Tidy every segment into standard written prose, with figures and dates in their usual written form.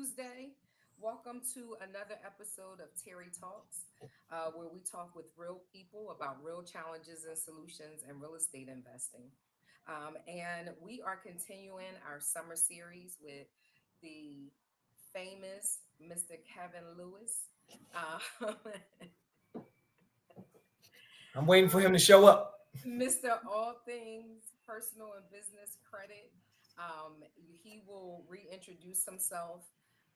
Tuesday. Welcome to another episode of Terry Talks, where we talk with real people about real challenges and solutions in real estate investing. And we are continuing our summer series with the famous Mr. Kevin Lewis. Uh, I'm waiting for him to show up. Mr. All Things Personal and Business Credit. He will reintroduce himself.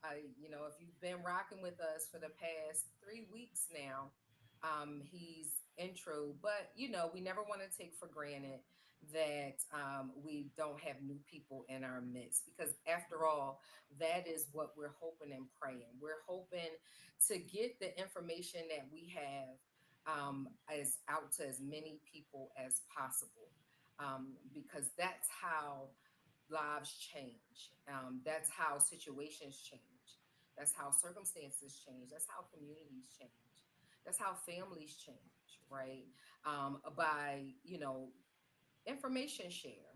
If you've been rocking with us for the past 3 weeks now, he's intro, but we never want to take for granted that we don't have new people in our midst because after all, that is what we're hoping and praying. We're hoping to get the information that we have as out to as many people as possible, because that's how lives change. That's how situations change. That's how circumstances change. That's how communities change. That's how families change, right? By information share.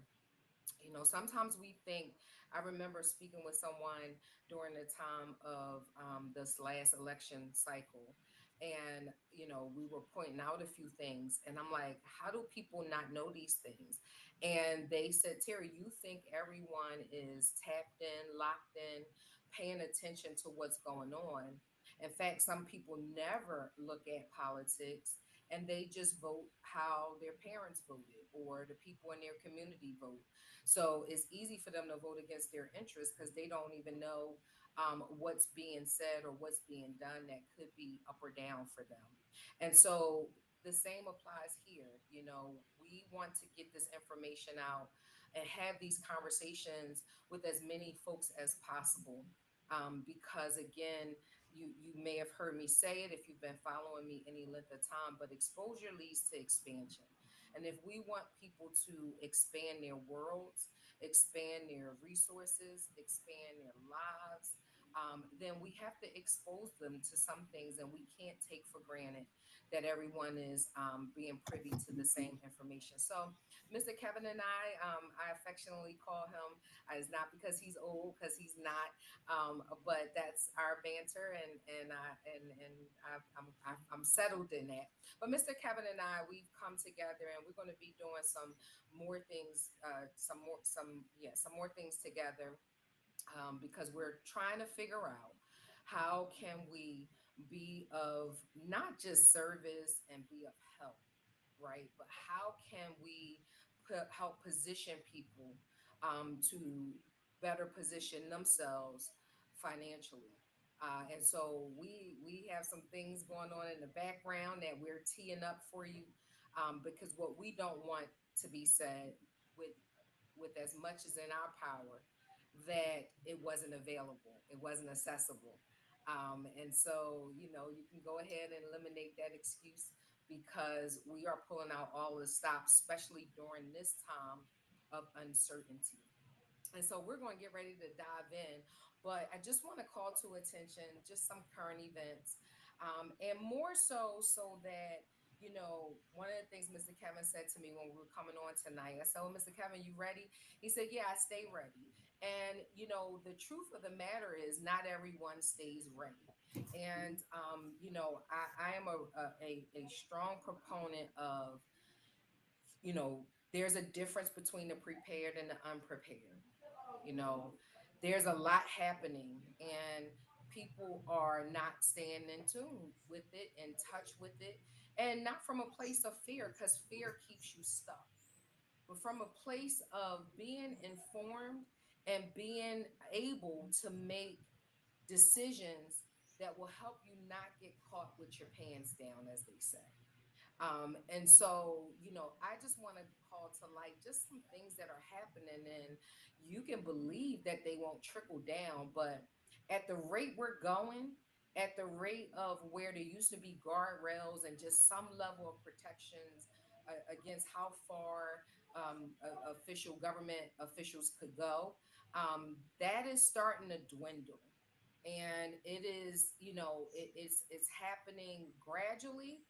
Sometimes we think, I remember speaking with someone during the time of this last election cycle, and we were pointing out a few things, and I'm like, how do people not know these things? And they said, Terry, you think everyone is tapped in, locked in, paying attention to what's going on. In fact, some people never look at politics, and they just vote how their parents voted or the people in their community vote. So it's easy for them to vote against their interests because they don't even know what's being said or what's being done that could be up or down for them. And so the same applies here. We want to get this information out and have these conversations with as many folks as possible. Because again, you may have heard me say it if you've been following me any length of time, but exposure leads to expansion. And if we want people to expand their worlds, expand their resources, expand their lives, then we have to expose them to some things, and we can't take for granted that everyone is being privy to the same information. So, Mr. Kevin and I affectionately call him. It's not because he's old, because he's not, but that's our banter, and I'm settled in that. But Mr. Kevin and I, we've come together, and we're going to be doing some more things, some more things together, because we're trying to figure out how can we be of not just service and be of help, right? But how can we help position people to better position themselves financially? And so we have some things going on in the background that we're teeing up for you, because what we don't want to be said with as much as in our power that it wasn't available, it wasn't accessible. And so, you can go ahead and eliminate that excuse because we are pulling out all the stops, especially during this time of uncertainty. And so we're going to get ready to dive in. But I just want to call to attention just some current events, and more so that, one of the things Mr. Kevin said to me when we were coming on tonight, I said, "Oh, Mr. Kevin, you ready?" He said, "Yeah, I stay ready." And, the truth of the matter is, not everyone stays ready. And, I am a strong proponent of, there's a difference between the prepared and the unprepared. you know there's a lot happening, and people are not staying in tune with it, in touch with it, and not from a place of fear, because fear keeps you stuck, but from a place of being informed and being able to make decisions that will help you not get caught with your pants down, as they say. And so, I just want to call to light just some things that are happening, and you can believe that they won't trickle down, but at the rate we're going, at the rate of where there used to be guardrails and just some level of protections against how far official government officials could go, that is starting to dwindle. And it is, it's happening gradually,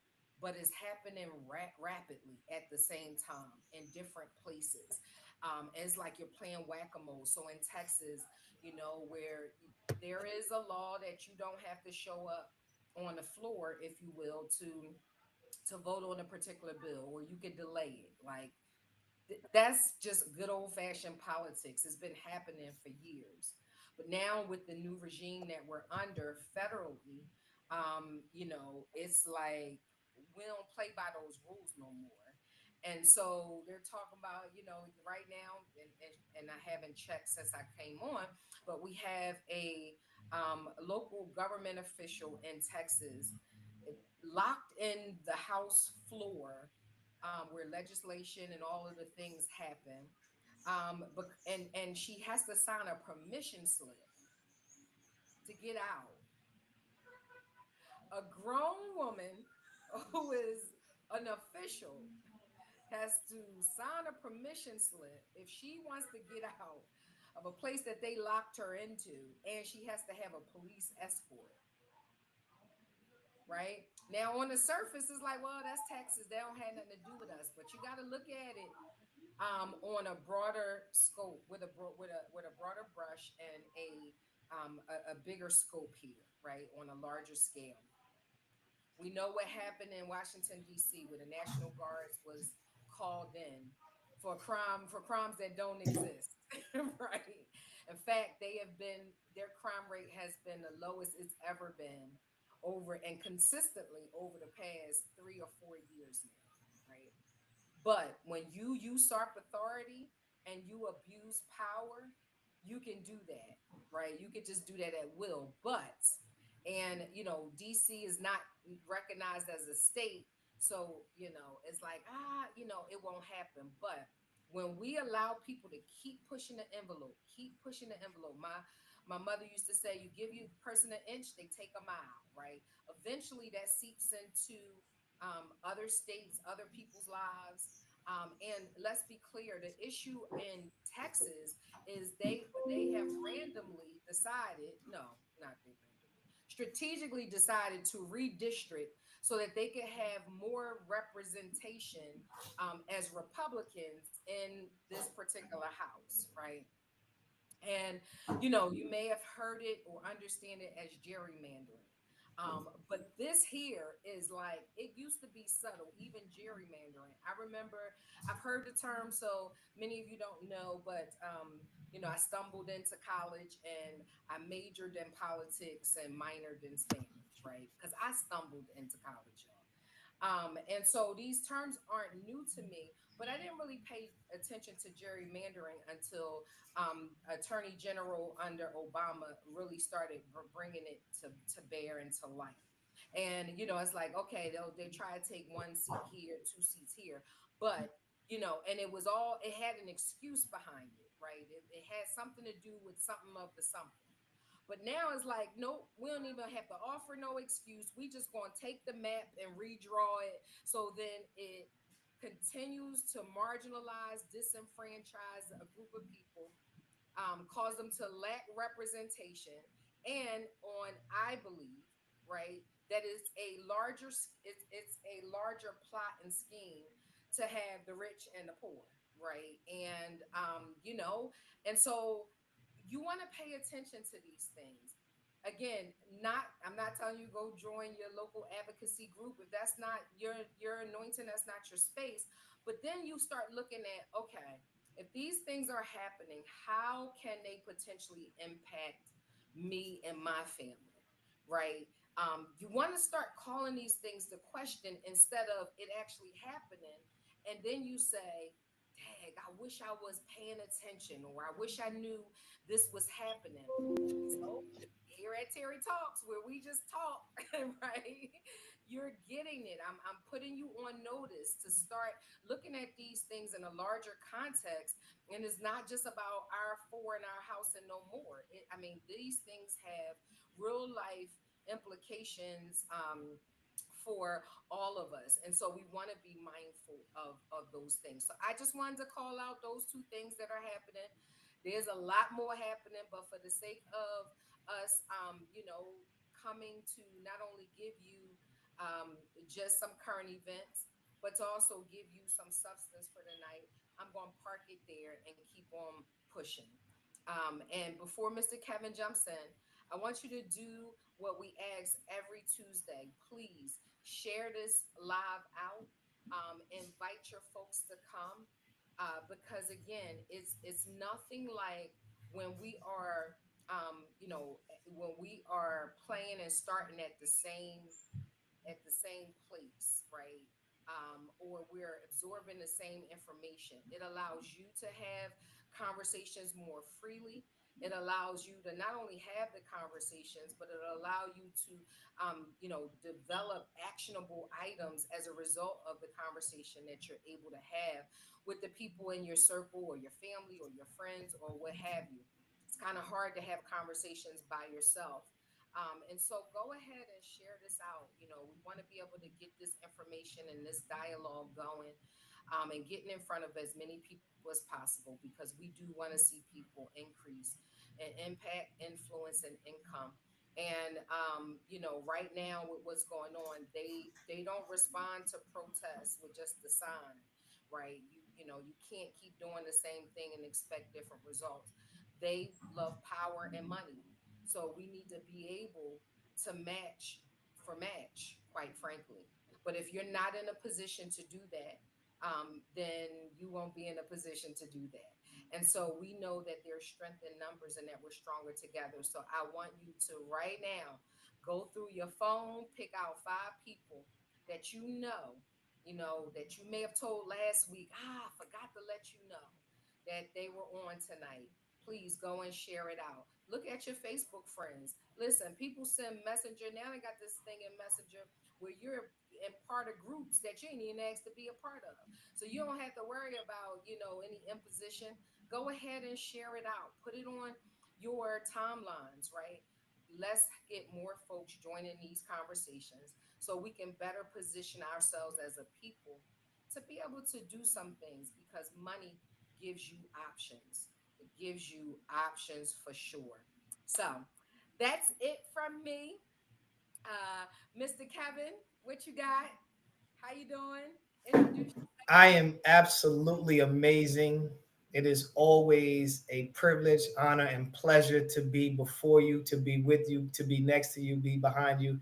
but it's happening rapidly at the same time in different places. It's like you're playing whack-a-mole. So in Texas, where There is a law that you don't have to show up on the floor, if you will, to vote on a particular bill, or you could delay it. Like that's just good old fashioned politics. It's been happening for years. But now with the new regime that we're under federally, it's like we don't play by those rules no more. And so they're talking about, right now, and I haven't checked since I came on, but we have a local government official in Texas locked in the House floor, where legislation and all of the things happen. And she has to sign a permission slip to get out. A grown woman who is an official has to sign a permission slip if she wants to get out of a place that they locked her into, and she has to have a police escort. Right now, on the surface, it's like, well, that's Texas. They don't have nothing to do with us. But you got to look at it on a broader scope, with a broader brush, and a bigger scope here, right, on a larger scale. We know what happened in Washington D.C., where the National Guards was called in for crimes that don't exist, right? In fact, their crime rate has been the lowest it's ever been, over and consistently over the past 3 or 4 years now, right? But when you usurp authority and you abuse power, you can do that, right? You can just do that at will. And DC is not recognized as a state. So, it's like, it won't happen. But when we allow people to keep pushing the envelope, keep pushing the envelope, my mother used to say, you give you a person an inch, they take a mile, right? Eventually that seeps into other states, other people's lives. And let's be clear, the issue in Texas is they have randomly decided, no, not they randomly, strategically decided to redistrict so that they could have more representation as Republicans in this particular house, right? And you may have heard it or understand it as gerrymandering. But this here is like, it used to be subtle, even gerrymandering. I remember I've heard the term, so many of you don't know, but I stumbled into college and I majored in politics and minored in Spanish, right? Because I stumbled into college, y'all. And so these terms aren't new to me, but I didn't really pay attention to gerrymandering until Attorney General under Obama really started bringing it to bear and to light. And it's like, okay, they try to take one seat here, two seats here, but and it had an excuse behind it, right? It had something to do with something of the something. But now it's like, nope, we don't even have to offer no excuse. We just gonna take the map and redraw it. So then it continues to marginalize, disenfranchise a group of people, cause them to lack representation, and I believe, right, that it's a larger plot and scheme to have the rich and the poor, right? And and so you want to pay attention to these things. Again, not I'm not telling you go join your local advocacy group if that's not your anointing, that's not your space. But then you start looking at, okay, if these things are happening, how can they potentially impact me and my family, right? You want to start calling these things to question instead of it actually happening. And then you say, dang, I wish I was paying attention, or I wish I knew this was happening. So here at Terry Talks, where we just talk, right? You're getting it. I'm putting you on notice to start looking at these things in a larger context. And it's not just about our four in our house and no more. I mean, these things have real life implications for all of us. And so we want to be mindful of those things. So I just wanted to call out those two things that are happening. There's a lot more happening, but for the sake of us, coming to not only give you just some current events, but to also give you some substance for the night, I'm going to park it there and keep on pushing. And before Mr. Kevin jumps in, I want you to do what we ask every Tuesday. Please share this live out. Invite your folks to come, because again, it's nothing like when we are, when we are playing and starting at the same place, right? Or we're absorbing the same information. It allows you to have conversations more freely. It allows you to not only have the conversations, but it'll allow you to, develop actionable items as a result of the conversation that you're able to have with the people in your circle or your family or your friends or what have you. It's kind of hard to have conversations by yourself, and so go ahead and share this out. We want to be able to get this information and this dialogue going, and getting in front of as many people as possible, because we do want to see people increase in impact, influence, and income. And right now with what's going on, they don't respond to protests with just the sign, right? You can't keep doing the same thing and expect different results. They love power and money, so we need to be able to match for match, quite frankly. But if you're not in a position to do that, then you won't be in a position to do that. And so we know that there's strength in numbers and that we're stronger together. So I want you to right now go through your phone, pick out 5 people that that you may have told last week. I forgot to let you know that they were on tonight. Please go and share it out. Look at your Facebook friends. Listen, people send messenger. Now they got this thing in messenger where you're in part of groups that you ain't even asked to be a part of. So you don't have to worry about, any imposition. Go ahead and share it out. Put it on your timelines, right? Let's get more folks joining these conversations so we can better position ourselves as a people to be able to do some things, because money gives you options. It gives you options for sure. So that's it from me. Mr. Kevin, what you got? How you doing? Introduce I am absolutely amazing. It is always a privilege, honor, and pleasure to be before you, to be with you, to be next to you, be behind you,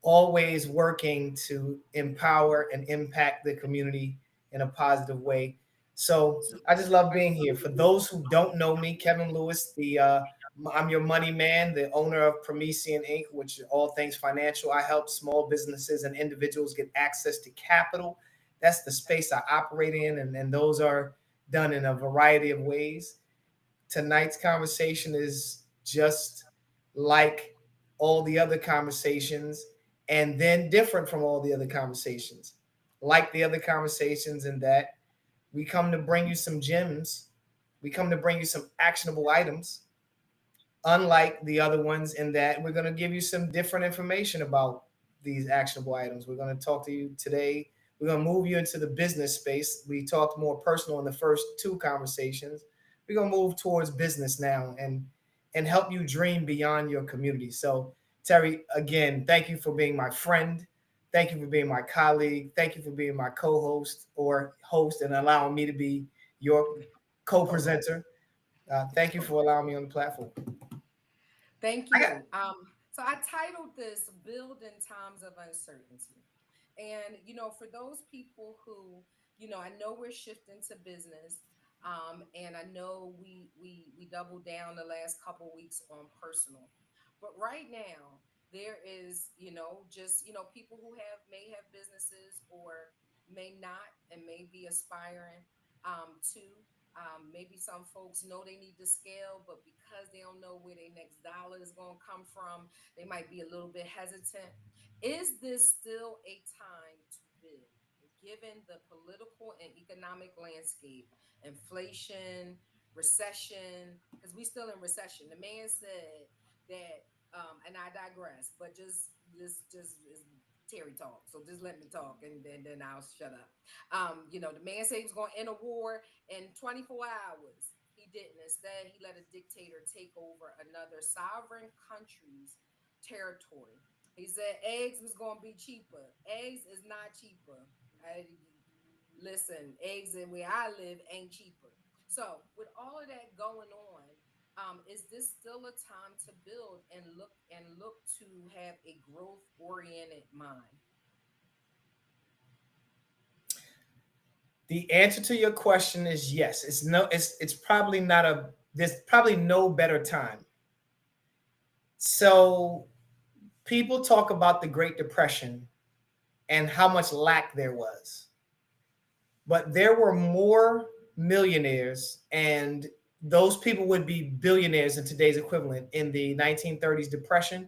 always working to empower and impact the community in a positive way. So I just love being here. For those who don't know me, Kevin Lewis, I'm your money man, the owner of Promethean Inc., which is all things financial. I help small businesses and individuals get access to capital. That's the space I operate in, and those are done in a variety of ways. Tonight's conversation is just like all the other conversations, and then different from all the other conversations. Like the other conversations, in that we come to bring you some gems, we come to bring you some actionable items, unlike the other ones, in that we're going to give you some different information about these actionable items. We're going to talk to you today. We're going to move you into the business space. We talked more personal in the first two conversations. We're going to move towards business now, and help you dream beyond your community. So, Terri, again, thank you for being my friend. Thank you for being my colleague. Thank you for being my co-host or host, and allowing me to be your co-presenter. Thank you for allowing me on the platform. Thank I got you. So I titled this "Build in Times of Uncertainty." And, for those people who, I know we're shifting to business. And I know we doubled down the last couple weeks on personal. But right now, there is, just, people who may have businesses or may not, and may be aspiring to. Maybe some folks know they need to scale, but because they don't know where their next dollar is going to come from, they might be a little bit hesitant. Is this still a time to build, given the political and economic landscape, inflation, recession? Because we still in recession. The man said that, and I digress, but just is Terry talk. So just let me talk, and then I'll shut up. The man said he was going to end a war in 24 hours. He didn't. Instead, he let a dictator take over another sovereign country's territory. He said eggs was going to be cheaper. Eggs is not cheaper. I, Listen, eggs in where I live ain't cheaper. So, with all of that going on, Is this still a time to build and look to have a growth oriented mind? The answer to your question is yes. It's no. It's probably not a. There's probably no better time. So people talk about the Great Depression and how much lack there was, but there were more millionaires, and those people would be billionaires in today's equivalent. In the 1930s depression,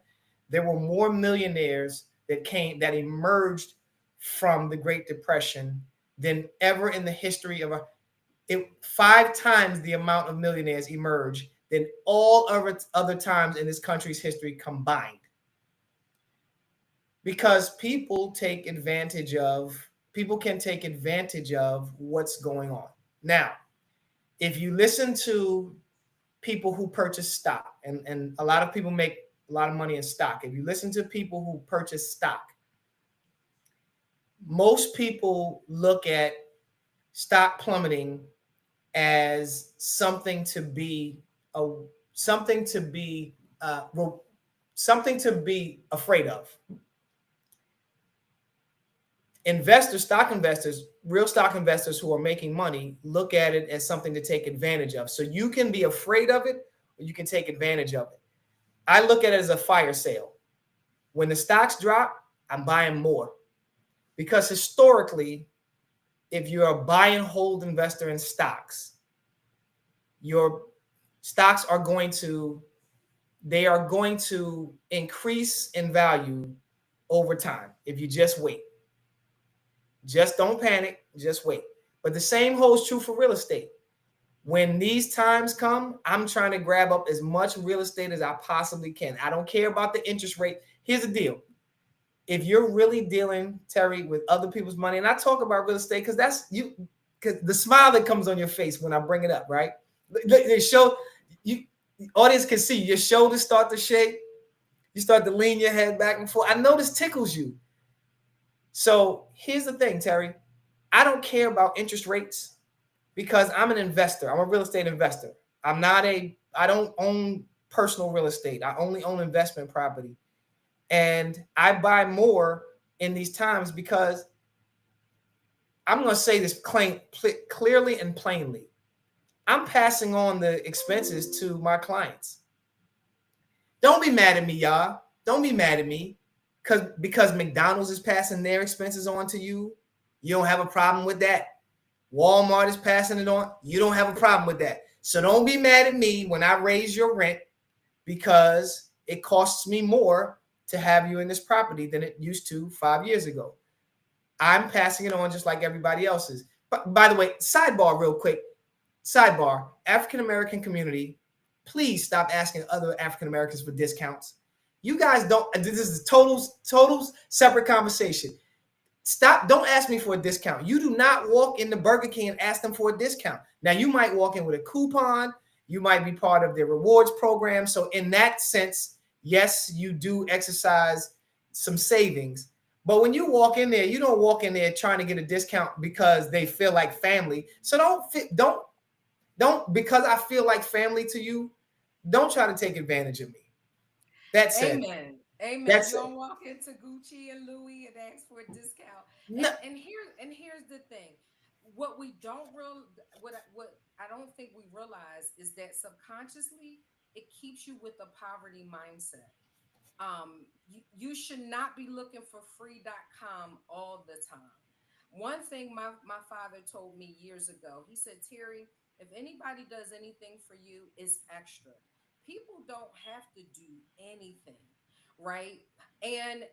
there were more millionaires that emerged from the Great Depression than ever in the history of five times the amount of millionaires emerged than all other times in this country's history combined, because people can take advantage of what's going on. Now, if you listen to people who purchase stock, and a lot of people make a lot of money in stock. If you listen to people who purchase stock, most people look at stock plummeting as a something to be well, something to be afraid of. Stock investors, real stock investors who are making money, look at it as something to take advantage of. So you can be afraid of it, or you can take advantage of it. I look at it as a fire sale. When the stocks drop, I'm buying more, because historically, if you're a buy and hold investor in stocks, your stocks are going to they are going to increase in value over time if you just wait. Just don't panic, just wait. But the same holds true for real estate. When these times come, I'm trying to grab up as much real estate as I possibly can. I don't care about the interest rate. Here's the deal. If you're really dealing, Terry, with other people's money, and I talk about real estate because that's you, because the smile that comes on your face when I bring it up, right? They show you, the audience can see your shoulders start to shake. You start to lean your head back and forth. I know this tickles you. So here's the thing, Terry. I don't care about interest rates because I'm an investor. I'm a real estate investor. I don't own personal real estate. I only own investment property. And I buy more in these times because I'm going to say this clearly and plainly. I'm passing on the expenses to my clients. Don't be mad at me, y'all. Don't be mad at me because McDonald's is passing their expenses on to you. You don't have a problem with that. Walmart is passing it on. You don't have a problem with that. So don't be mad at me when I raise your rent, because it costs me more to have you in this property than it used to 5 years ago. I'm passing it on just like everybody else's. But by the way, sidebar real quick. Sidebar, African American community, please stop asking other African Americans for discounts. You guys don't, this is total separate conversation. Stop, don't ask me for a discount. You do not walk into Burger King and ask them for a discount. Now, you might walk in with a coupon, you might be part of their rewards program. So, in that sense, yes, you do exercise some savings. But when you walk in there, you don't walk in there trying to get a discount because they feel like family. So don't because I feel like family to you, don't try to take advantage of me. That said, Amen. Amen. that's You it. don't walk into Gucci and Louis and ask for a discount. No, And here's the thing. What we don't real what I don't think we realize is that subconsciously it keeps you with a poverty mindset. You should not be looking for free.com all the time. One thing my father told me years ago, he said, Terry, if anybody does anything for you, it's extra. People don't have to do anything, right? And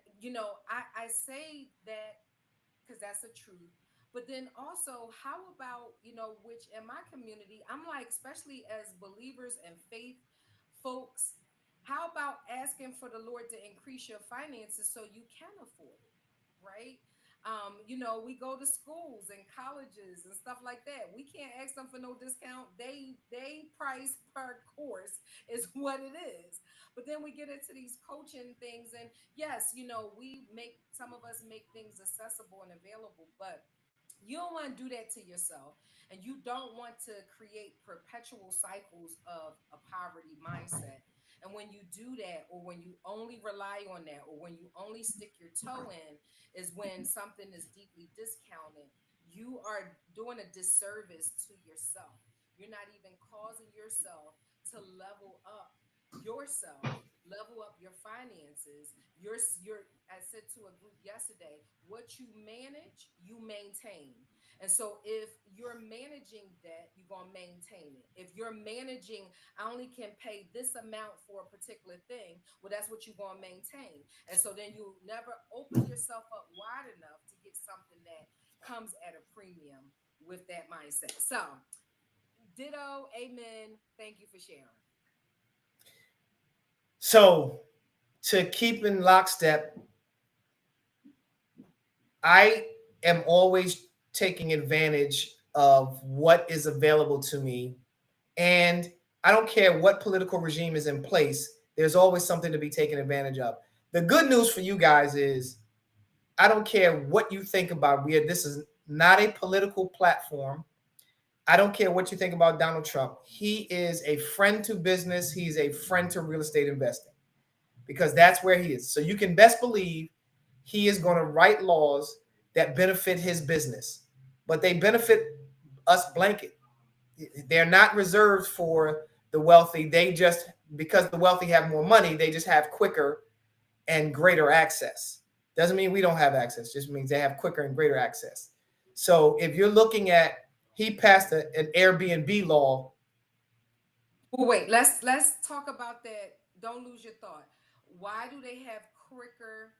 I say that because that's the truth. But then also, how about, which in my community, I'm like, especially as believers and faith folks, how about asking for the Lord to increase your finances so you can afford it, right? We go to schools and colleges and stuff like that. We can't ask them for no discount. They price per course is what it is. But then we get into these coaching things, and yes, we make some of us make things accessible and available, but You don't want to do that to yourself, and you don't want to create perpetual cycles of a poverty mindset. And when you do that, or when you only rely on that, or when you only stick your toe in, is when something is deeply discounted. You are doing a disservice to yourself. You're not even causing yourself to level up yourself, level up your finances. Your I said to a group yesterday, what you manage, you maintain. And so if you're managing debt, you're going to maintain it. If you're managing, I only can pay this amount for a particular thing, well, that's what you're going to maintain. And so then you never open yourself up wide enough to get something that comes at a premium with that mindset. So, ditto, amen. Thank you for sharing. So, to keep in lockstep, I am always taking advantage of what is available to me. And I don't care what political regime is in place, there's always something to be taken advantage of. The good news for you guys is I don't care what you think about. This is not a political platform. I don't care what you think about Donald Trump. He is a friend to business. He's a friend to real estate investing because that's where he is. So you can best believe he is going to write laws that benefit his business, but they benefit us blanket. They're not reserved for the wealthy. They just, because the wealthy have more money, they just have quicker and greater access. Doesn't mean we don't have access, just means they have quicker and greater access. So if you're looking at, he passed an Airbnb law. Well, wait, let's talk about that. Don't lose your thought. Why do they have quicker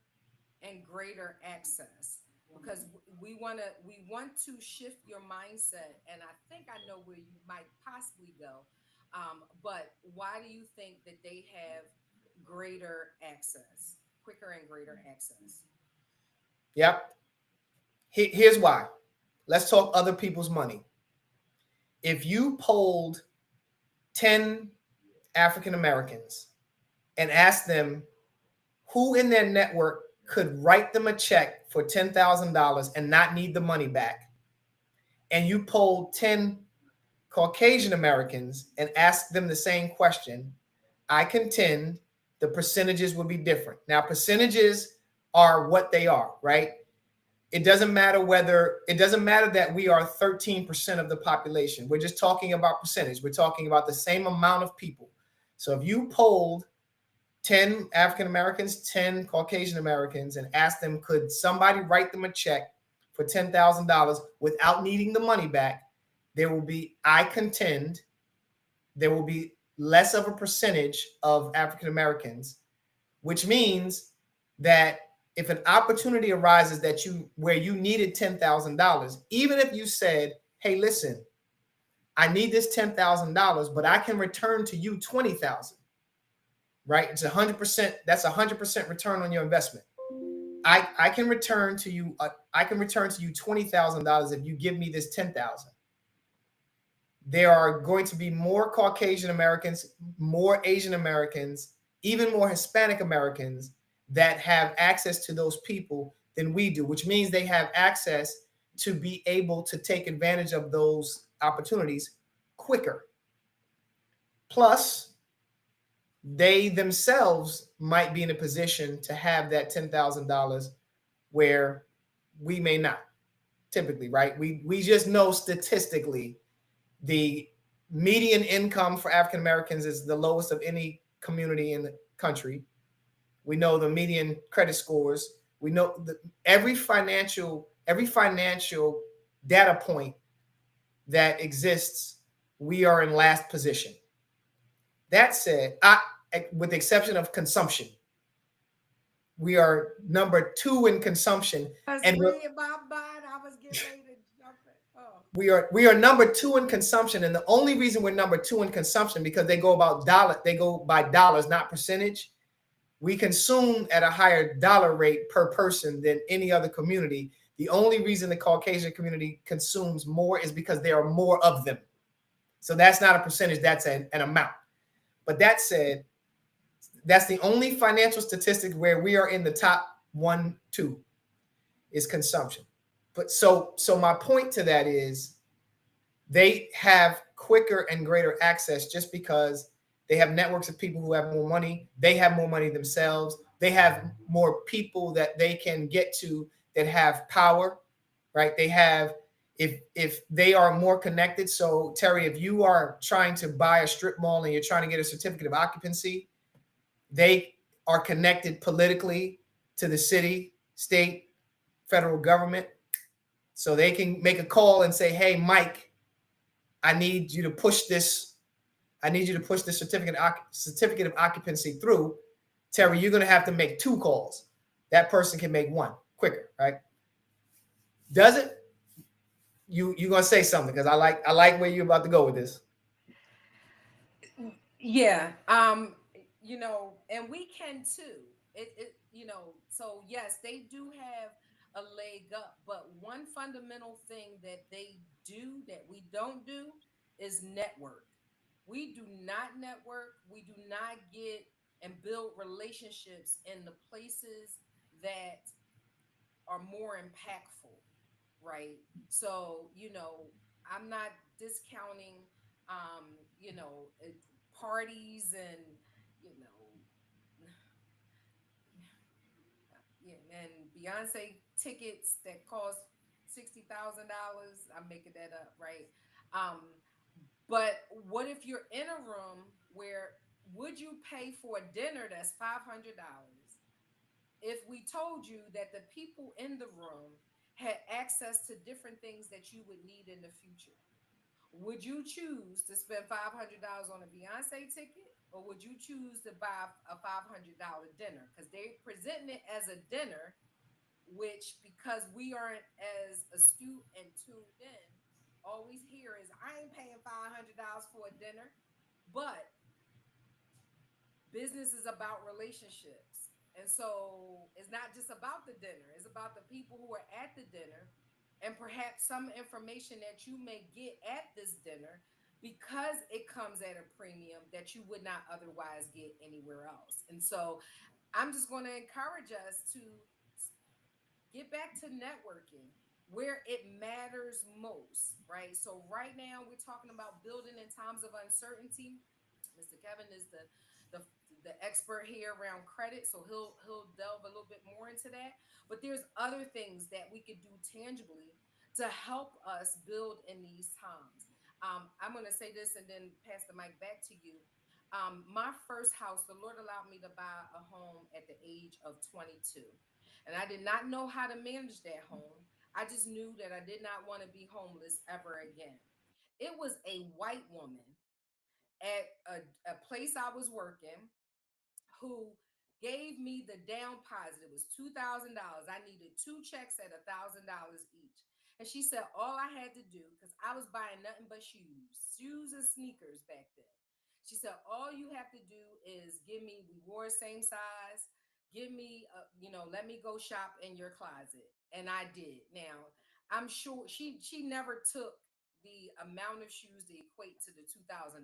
and greater access? Because we want to shift your mindset, and I think I know where you might possibly go. But why do you think that they have greater access, quicker and greater access? Yep. Here's why. Let's talk other people's money. If you polled 10 African Americans and asked them who in their network could write them a check for $10,000 and not need the money back, and you polled 10 Caucasian Americans and asked them the same question, I contend the percentages would be different. Now, percentages are what they are, right? It doesn't matter that we are 13% of the population. We're just talking about percentage. We're talking about the same amount of people. So if you polled 10 African Americans, 10 Caucasian Americans, and asked them, could somebody write them a check for $10,000 without needing the money back, I contend, there will be less of a percentage of African Americans, which means that if an opportunity arises where you needed $10,000, even if you said, hey, listen, I need this $10,000, but I can return to you 20,000, right? It's 100%. That's 100% return on your investment. I can return to you. I can return to you $20,000 if you give me this 10,000. There are going to be more Caucasian Americans, more Asian Americans, even more Hispanic Americans that have access to those people than we do, which means they have access to be able to take advantage of those opportunities quicker. Plus, they themselves might be in a position to have that $10,000 where we may not, typically, right? We just know statistically the median income for African Americans is the lowest of any community in the country. We know the median credit scores. We know every financial data point that exists, we are in last position. That said, with the exception of consumption, we are number 2 in consumption. I was And reading my mind. I was getting ready to jump it. Oh. we are number 2 in consumption, and the only reason we're number 2 in consumption because they go by dollars, not percentage. We consume at a higher dollar rate per person than any other community. The only reason the Caucasian community consumes more is because there are more of them. So that's not a percentage, that's an amount. But that said, that's the only financial statistic where we are in the top 1, 2 is consumption. But so my point to that is they have quicker and greater access just because they have networks of people who have more money. They have more money themselves. They have more people that they can get to that have power, right? They have if they are more connected. So Terry, if you are trying to buy a strip mall and you're trying to get a certificate of occupancy, they are connected politically to the city, state, federal government. So they can make a call and say, "Hey, Mike, I need you to push this. I need you to push this certificate of occupancy through. Terry, you're going to have to make two calls. That person can make one quicker, right? Does it? You're going to say something because I like where you're about to go with this. Yeah. And we can too. So yes, they do have a leg up, but one fundamental thing that they do that we don't do is network. We do not network. We do not get and build relationships in the places that are more impactful, right? So, I'm not discounting, parties and, you know, yeah, and Beyonce tickets that cost $60,000. I'm making that up, right? Um, but what if you're in a room where would you pay for a dinner that's $500 if we told you that the people in the room had access to different things that you would need in the future? Would you choose to spend $500 on a Beyonce ticket, or would you choose to buy a $500 dinner? Because they're presenting it as a dinner, which, because we aren't as astute and tuned in, always hear is, I ain't paying $500 for a dinner. But business is about relationships. And so it's not just about the dinner, it's about the people who are at the dinner and perhaps some information that you may get at this dinner because it comes at a premium that you would not otherwise get anywhere else. And so I'm just going to encourage us to get back to networking where it matters most, right? So right now we're talking about building in times of uncertainty. Mr. Kevin is the the expert here around credit, so he'll delve a little bit more into that. But there's other things that we could do tangibly to help us build in these times. I'm going to say this and then pass the mic back to you. My first house, the Lord allowed me to buy a home at the age of 22. And I did not know how to manage that home. I just knew that I did not want to be homeless ever again. It was a white woman at a place I was working who gave me the down deposit. It was $2,000. I needed two checks at $1,000 each. And she said all I had to do, because I was buying nothing but shoes and sneakers back then. She said all you have to do is give me, we wore same size, give me, let me go shop in your closet. And I did. Now, I'm sure she never took the amount of shoes to equate to the $2,000,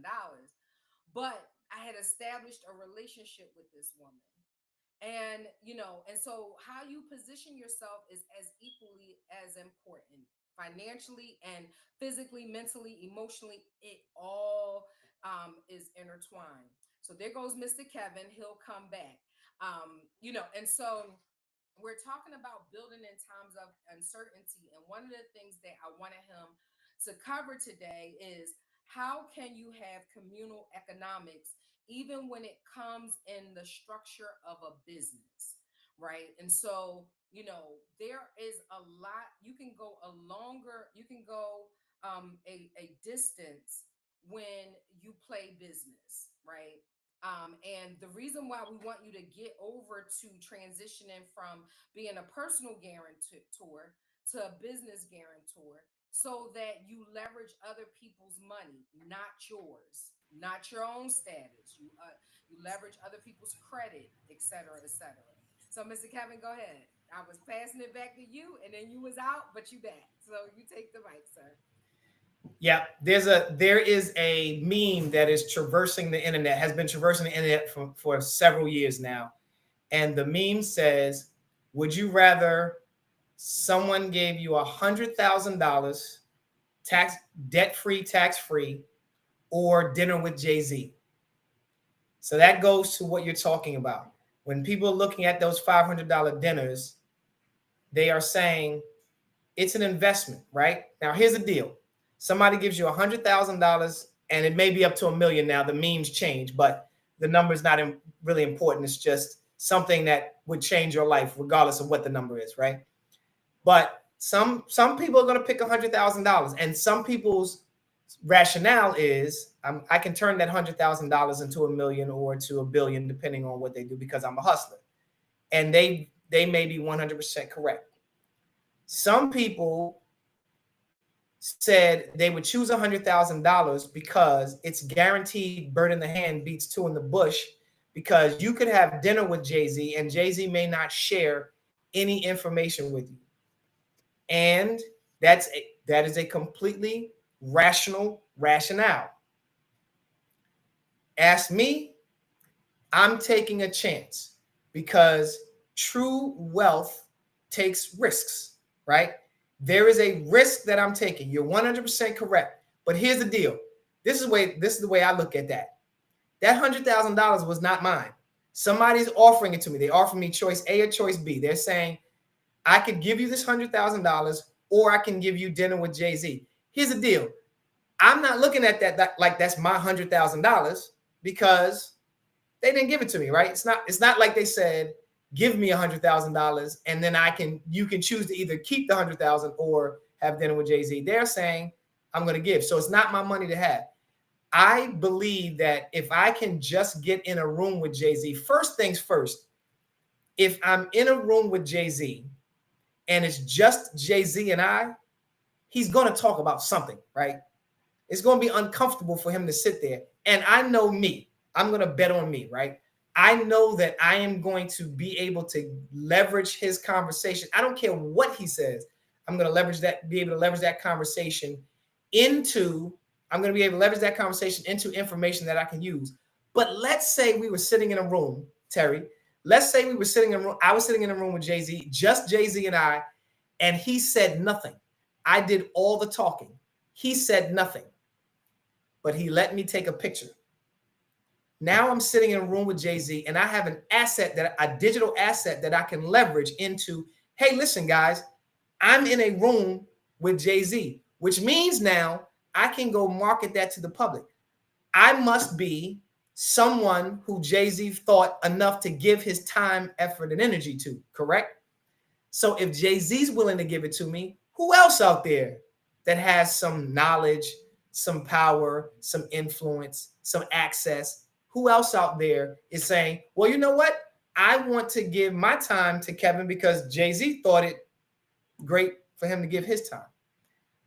but I had established a relationship with this woman. And so how you position yourself is as equally as important, financially and physically, mentally, emotionally. It all is intertwined. So there goes Mr. Kevin. He'll come back. And so we're talking about building in times of uncertainty. And one of the things that I wanted him to cover today is how can you have communal economics even when it comes in the structure of a business, right? And so, there is a lot, you can go a distance when you play business, right? And the reason why we want you to get over to transitioning from being a personal guarantor to a business guarantor so that you leverage other people's money, not yours, not your own status. You leverage other people's credit, et cetera, et cetera. So, Mr. Kevin, go ahead. I was passing it back to you, and then you was out, but you back. So you take the mic, sir. Yeah, there is a meme that is traversing the internet, has been traversing the internet for several years now. And the meme says, would you rather someone gave you $100,000 tax debt free, tax free, or dinner with Jay-Z. So that goes to what you're talking about. When people are looking at those $500 dinners, they are saying it's an investment, right? Now, here's the deal. Somebody gives you $100,000, and it may be up to $1 million now. The memes change, but the number is not really important. It's just something that would change your life, regardless of what the number is, right? But some people are going to pick $100,000, and some people's rationale is I can turn that $100,000 into $1 million or to $1 billion, depending on what they do, because I'm a hustler, and they may be 100% correct. Some people said they would choose $100,000 because it's guaranteed bird in the hand beats two in the bush, because you could have dinner with Jay-Z and Jay-Z may not share any information with you. And that is a completely rationale. Ask me, I'm taking a chance because true wealth takes risks, right? There is a risk that I'm taking. You're 100% correct. But here's the deal. This is the way I look at that. That $100,000 was not mine. Somebody's offering it to me. They offer me choice A or choice B. They're saying, I could give you this $100,000 or I can give you dinner with Jay-Z. Here's the deal. I'm not looking at that like that's my $100,000 because they didn't give it to me, right? It's not like they said, give me $100,000 and then you can choose to either keep the $100,000 or have dinner with Jay-Z. They're saying I'm going to give. So it's not my money to have. I believe that if I can just get in a room with Jay-Z, first things first, if I'm in a room with Jay-Z and it's just Jay-Z and he's going to talk about something, right? It's going to be uncomfortable for him to sit there. And I know me. I'm going to bet on me, right? I know that I am going to be able to leverage his conversation. I don't care what he says. I'm going to be able to leverage that conversation into information that I can use. But let's say we were sitting in a room, Terry. Let's say we were sitting in a room. I was sitting in a room with Jay-Z, just Jay-Z and he said nothing. I did all the talking. He said nothing, but he let me take a picture. Now I'm sitting in a room with Jay-Z and I have a digital asset that I can leverage into, hey, listen, guys, I'm in a room with Jay-Z, which means now I can go market that to the public. I must be someone who Jay-Z thought enough to give his time, effort, and energy to, correct? So if Jay-Z's willing to give it to me, who else out there that has some knowledge, some power, some influence, some access? Who else out there is saying, well, you know what? I want to give my time to Kevin because Jay-Z thought it great for him to give his time.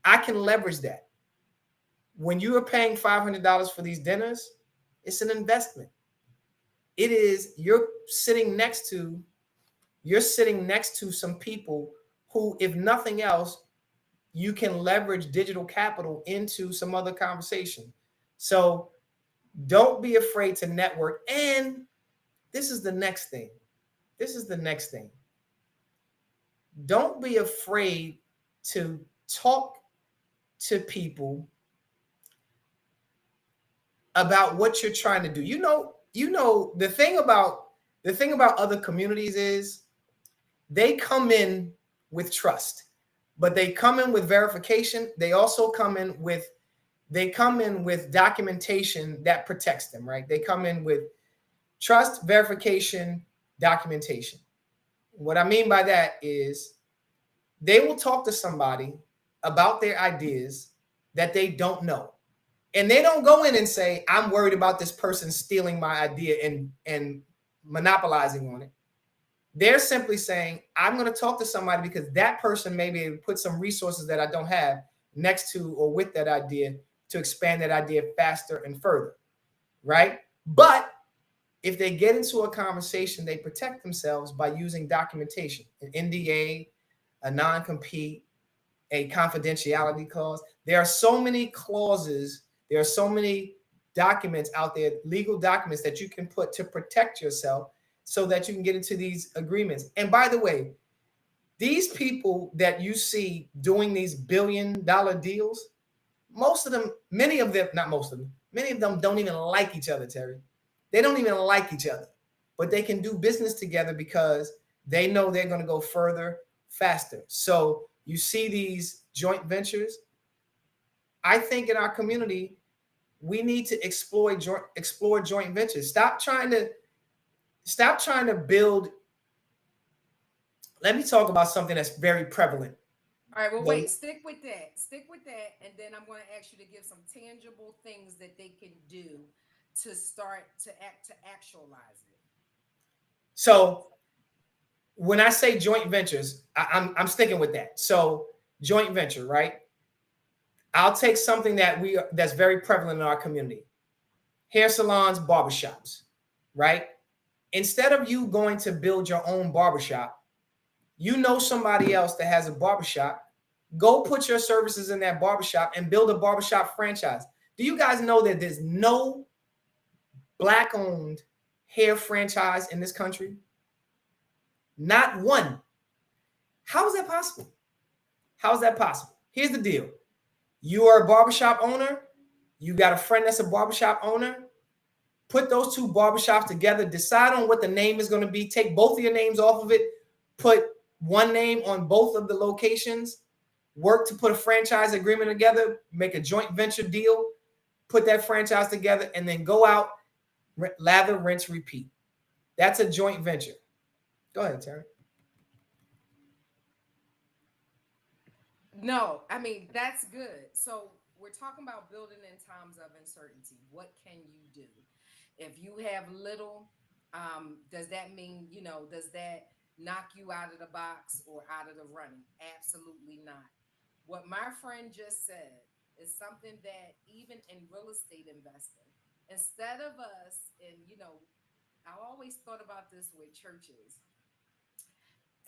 I can leverage that. When you are paying $500 for these dinners, it's an investment. It is, you're sitting next to some people who, if nothing else, you can leverage digital capital into some other conversation. So don't be afraid to network. And this is the next thing. Don't be afraid to talk to people about what you're trying to do. You know, the thing about other communities is they come in with trust, but they come in with verification. They also come in with documentation that protects them, right? They come in with trust, verification, documentation. What I mean by that is they will talk to somebody about their ideas that they don't know. And they don't go in and say, I'm worried about this person stealing my idea and monopolizing on it. They're simply saying, I'm going to talk to somebody because that person may be able to put some resources that I don't have next to or with that idea to expand that idea faster and further, right? But if they get into a conversation, they protect themselves by using documentation, an NDA, a non-compete, a confidentiality clause. There are so many clauses. There are so many documents out there, legal documents that you can put to protect yourself so that you can get into these agreements. And by the way, These people that you see doing these $1 billion deals, most of them, many of them, not most of them, many of them don't even like each other, Terry. They don't even like each other, but they can do business together because they know they're going to go further faster. So you see these joint ventures. I think in our community, we need to explore joint ventures. Stop trying to build. Let me talk about something that's very prevalent. All right, well, The wait, stick with that. Stick with that. And then I'm going to ask you to give some tangible things that they can do to start to actualize it. so when I say joint ventures, I'm sticking with that. So joint venture, right? I'll take something that's very prevalent in our community: hair salons, barbershops, right? Instead of you going to build your own barbershop, you know somebody else that has a barbershop. Go put your services in that barbershop and build a barbershop franchise. Do you guys know that there's no black owned hair franchise in this country? Not one. How is that possible? How is that possible? Here's the deal: you are a barbershop owner, you got a friend that's a barbershop owner. Put those two barbershops together, decide on what the name is going to be, take both of your names off of it, put one name on both of the locations, work to put a franchise agreement together, make a joint venture deal, put that franchise together, and then go out, lather, rinse, repeat. That's a joint venture. Go ahead, Terry. No, I mean, that's good. So we're talking about building in times of uncertainty. What can you do? If you have little, does that mean, does that knock you out of the box or out of the running? Absolutely not. What my friend just said is something that even in real estate investing, instead of us, and I always thought about this with churches,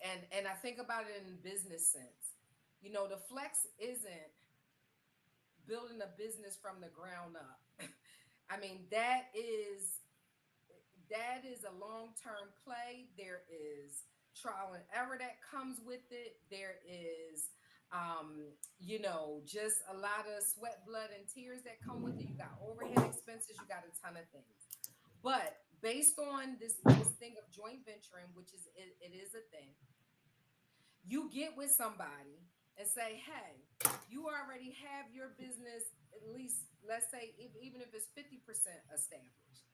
and I think about it in business sense. The flex isn't building a business from the ground up. I mean, that is a long-term play. There is trial and error that comes with it. There is just a lot of sweat, blood, and tears that come with it. You got overhead expenses, you got a ton of things. But based on this thing of joint venturing, which it is a thing, you get with somebody and say, hey, you already have your business, at least, let's say, even if it's 50% established.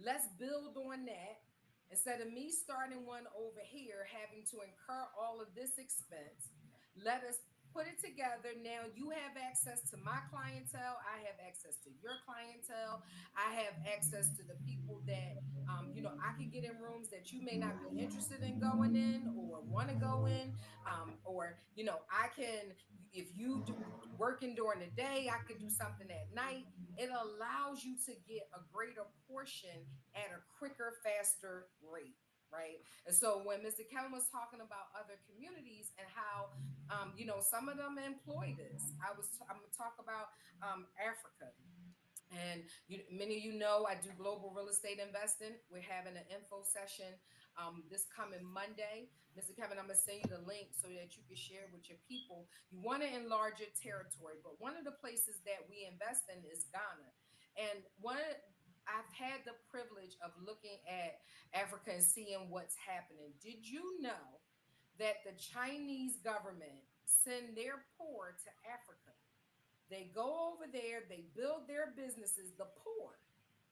Let's build on that. Instead of me starting one over here, having to incur all of this expense, let us put it together. Now you have access to my clientele. I have access to your clientele. I have access to the people that, I can get in rooms that you may not be interested in going in or want to go in. Or, I can, if you working during the day, I could do something at night. It allows you to get a greater portion at a quicker, faster rate, right? And so when Mr. Kellen was talking about other communities and how, some of them employ this, I'm gonna talk about Africa. And many of you know I do global real estate investing. We're having an info session this coming Monday. Mr. Kevin, I'm going to send you the link so that you can share with your people. You want to enlarge your territory, but one of the places that we invest in is Ghana. And I've had the privilege of looking at Africa and seeing what's happening. Did you know that the Chinese government send their poor to Africa? They go over there, they build their businesses, the poor,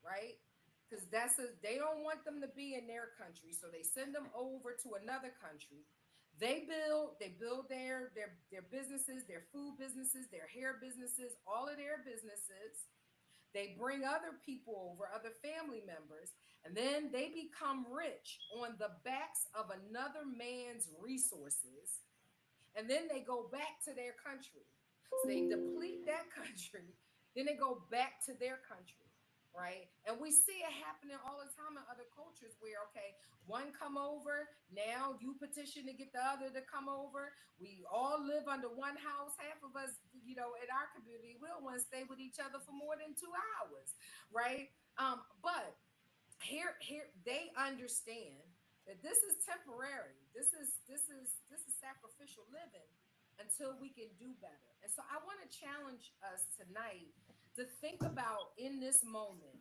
right? Because they don't want them to be in their country, so they send them over to another country. They build their businesses, their food businesses, their hair businesses, all of their businesses. They bring other people over, other family members, and then they become rich on the backs of another man's resources, and then they go back to their country. So they deplete that country, then they go back to their country, right? And we see it happening all the time in other cultures where, okay, one come over, now you petition to get the other to come over. We all live under one house. Half of us, in our community, we don't want to stay with each other for more than 2 hours, right? But here they understand. that this is temporary. This is sacrificial living until we can do better. And so I want to challenge us tonight to think about in this moment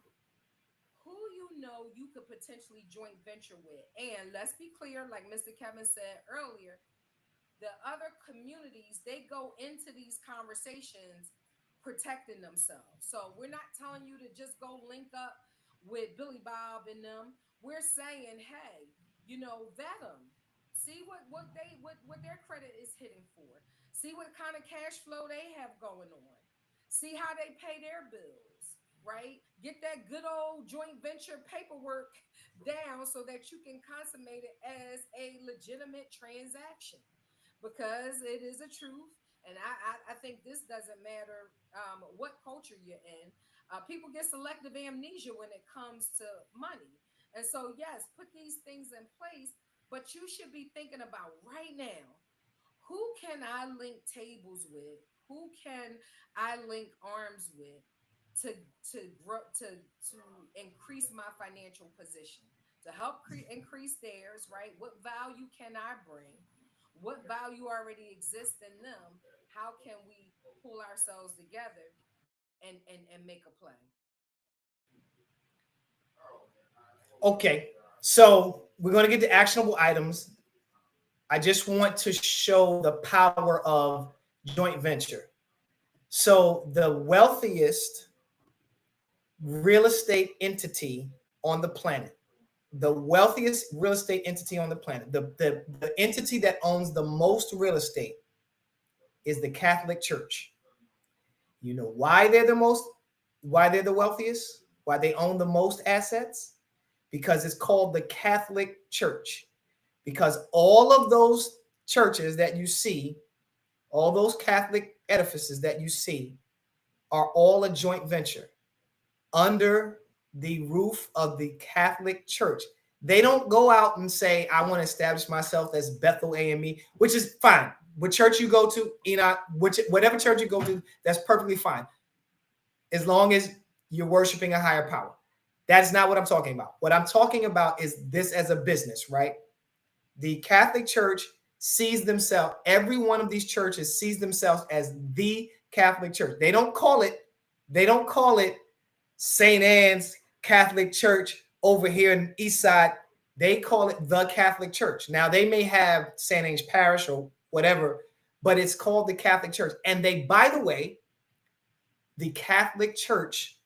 who you know you could potentially joint venture with. And let's be clear, like Mr. Kevin said earlier, the other communities, they go into these conversations protecting themselves. So we're not telling you to just go link up with Billy Bob and them. We're saying, hey, vet them. See what their credit is hitting for. See what kind of cash flow they have going on. See how they pay their bills, right? Get that good old joint venture paperwork down so that you can consummate it as a legitimate transaction, because it is a truth. And I think this doesn't matter what culture you're in. People get selective amnesia when it comes to money. And so, yes, put these things in place, but you should be thinking about right now, who can I link tables with? Who can I link arms with to grow, to increase my financial position, to help increase theirs, right? What value can I bring? What value already exists in them? How can we pull ourselves together and make a play? Okay, so we're going to get to actionable items. I just want to show the power of joint venture. So, the wealthiest real estate entity on the planet, the wealthiest real estate entity on the planet, the entity that owns the most real estate is the Catholic Church. You know why they're the wealthiest, why they own the most assets? Because it's called the Catholic Church. Because all of those churches that you see, all those Catholic edifices that you see, are all a joint venture under the roof of the Catholic Church. They don't go out and say, I want to establish myself as Bethel AME, which is fine. What church you go to, Enoch, whatever church you go to, that's perfectly fine, as long as you're worshiping a higher power. That's not what I'm talking about. What I'm talking about is this as a business, right? The Catholic Church sees themselves, every one of these churches sees themselves as the Catholic Church. They don't call it St. Anne's Catholic Church over here in East Side. They call it the Catholic Church. Now, they may have St. Anne's Parish or whatever, but it's called the Catholic Church. And they, by the way, the Catholic Church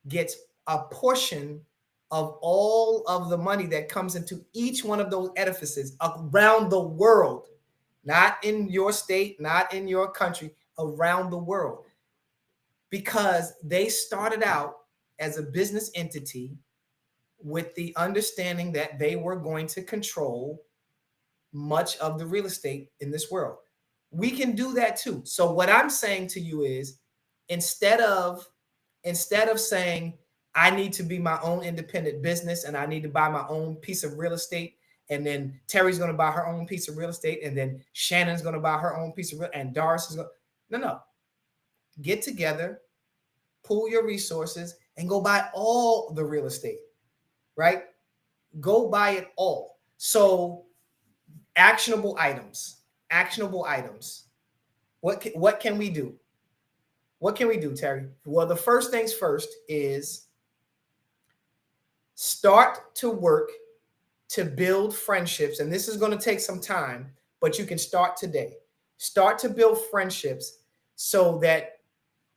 gets a portion of all of the money that comes into each one of those edifices around the world, not in your state, not in your country, around the world, because they started out as a business entity with the understanding that they were going to control much of the real estate in this world. We can do that too. So what I'm saying to you is, instead of saying I need to be my own independent business and I need to buy my own piece of real estate, and then Terry's going to buy her own piece of real estate, and then Shannon's going to buy her own piece of real, and Doris is going, no, get together, pool your resources, and go buy all the real estate, right? Go buy it all. So actionable items. What can we do? What can we do, Terry? Well, the first things first is start to work to build friendships. And this is going to take some time, but you can start today. Start to build friendships so that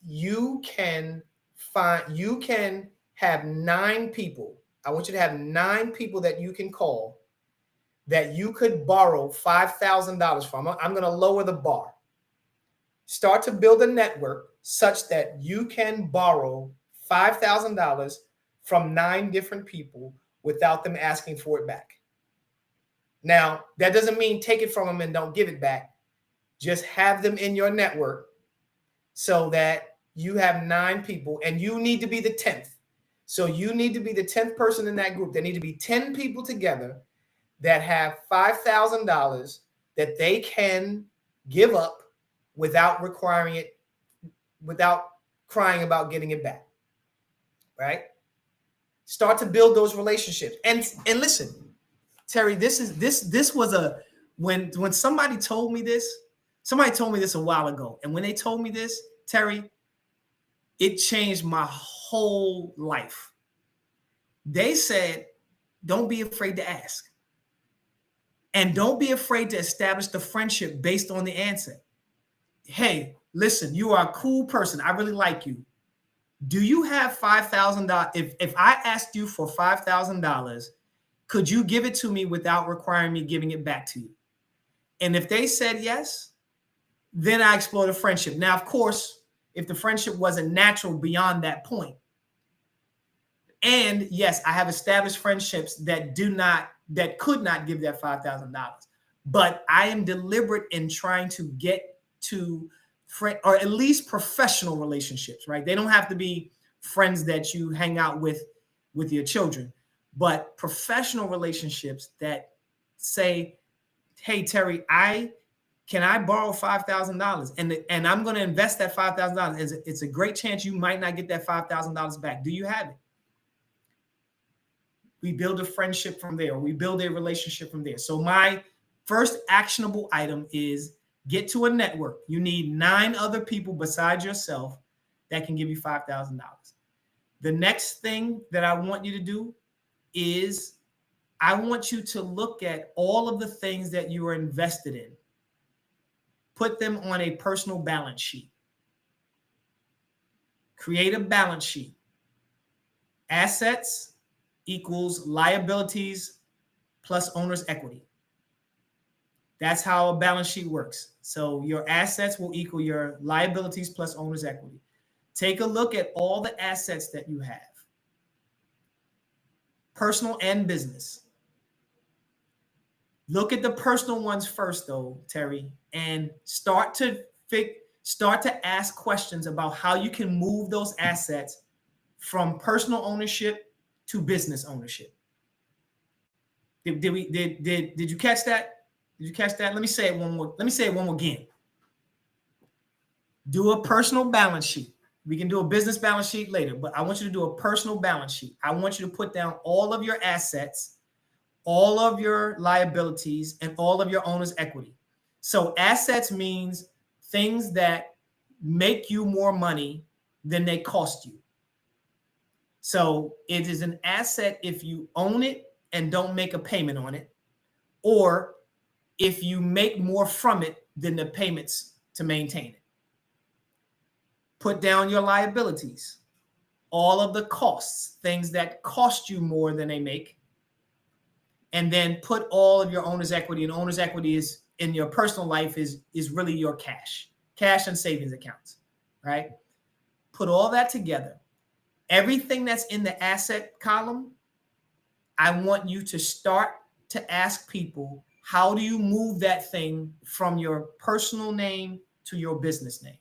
you can have 9 people. I want you to have 9 people that you can call that you could borrow $5,000 from. I'm going to lower the bar. Start to build a network such that you can borrow $5,000 from 9 different people without them asking for it back. Now, that doesn't mean take it from them and don't give it back. Just have them in your network so that you have 9 people, and you need to be the 10th. So you need to be the 10th person in that group. There need to be 10 people together that have $5,000 that they can give up without requiring it, without crying about getting it back, right? Start to build those relationships. And listen, Terri, this was a when somebody told me this a while ago, and when they told me this, Terri, it changed my whole life. They said, don't be afraid to ask. And don't be afraid to establish the friendship based on the answer. Hey, listen, you are a cool person. I really like you. Do you have $5,000? If I asked you for $5,000, could you give it to me without requiring me giving it back to you? And if they said yes, then I explore the friendship. Now, of course, if the friendship wasn't natural beyond that point, and yes, I have established friendships that could not give that $5,000, but I am deliberate in trying to get to friend or at least professional relationships, right? They don't have to be friends that you hang out with your children, but professional relationships that say, hey, Terri, can I borrow $5,000? And I'm going to invest that $5,000. It's a great chance you might not get that $5,000 back. Do you have it? We build a friendship from there. We build a relationship from there. So my first actionable item is get to a network. You need 9 other people besides yourself that can give you $5,000. The next thing that I want you to do is I want you to look at all of the things that you are invested in. Put them on a personal balance sheet. Create a balance sheet. Assets equals liabilities plus owner's equity. That's how a balance sheet works. So your assets will equal your liabilities plus owner's equity. Take a look at all the assets that you have, personal and business. Look at the personal ones first, though, Terri, and start to ask questions about how you can move those assets from personal ownership to business ownership. Did you catch that? Did you catch that? Let me say it one more. Let me say it one more again. Do a personal balance sheet. We can do a business balance sheet later, but I want you to do a personal balance sheet. I want you to put down all of your assets, all of your liabilities, and all of your owner's equity. So assets means things that make you more money than they cost you. So it is an asset if you own it and don't make a payment on it, or if you make more from it than the payments to maintain it. Put down your liabilities, all of the costs, things that cost you more than they make, and then put all of your owner's equity. And owner's equity is in your personal life is really your cash and savings accounts, right? Put all that together. Everything that's in the asset column, I want you to start to ask people, how do you move that thing from your personal name to your business name?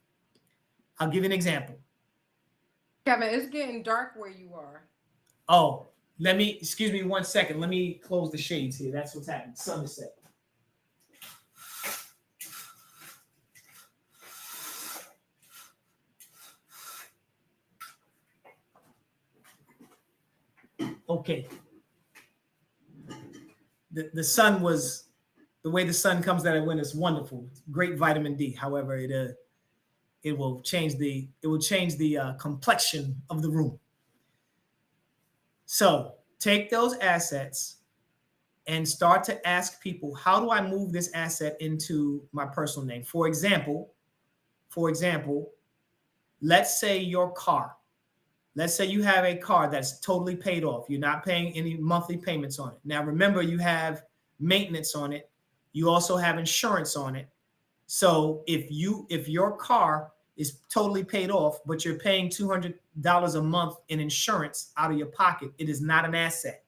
I'll give you an example. Kevin, it's getting dark where you are. Oh, excuse me 1 second. Let me close the shades here. That's what's happening. Sun is set. Okay. The sun was, the way the sun comes out of winter is wonderful. It's great vitamin D. However, it will change the complexion of the room. So take those assets and start to ask people, how do I move this asset into my personal name? For example, let's say your car. Let's say you have a car that's totally paid off. You're not paying any monthly payments on it. Now, remember, you have maintenance on it. You also have insurance on it. So if your car is totally paid off, but you're paying $200 a month in insurance out of your pocket, it is not an asset.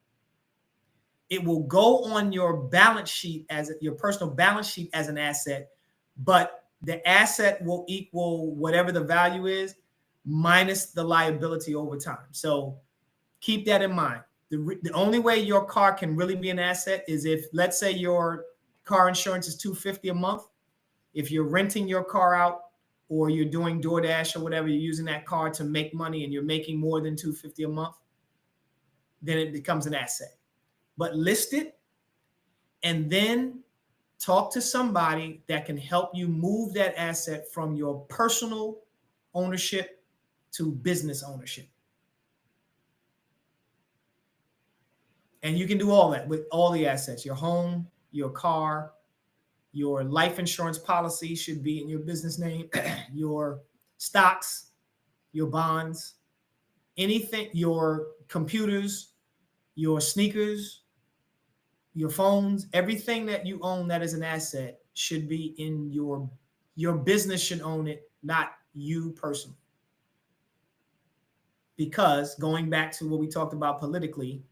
It will go on your balance sheet as your personal balance sheet as an asset, but the asset will equal whatever the value is minus the liability over time. So keep that in mind. The only way your car can really be an asset is if, let's say, your car insurance is $250 a month. If you're renting your car out or you're doing DoorDash or whatever, you're using that car to make money and you're making more than $250 a month, then it becomes an asset. But list it and then talk to somebody that can help you move that asset from your personal ownership to business ownership. And you can do all that with all the assets: your home, your car, your life insurance policy should be in your business name, your stocks, your bonds, anything, your computers, your sneakers, your phones, everything that you own that is an asset should be in your business should own it, not you personally. Because going back to what we talked about politically,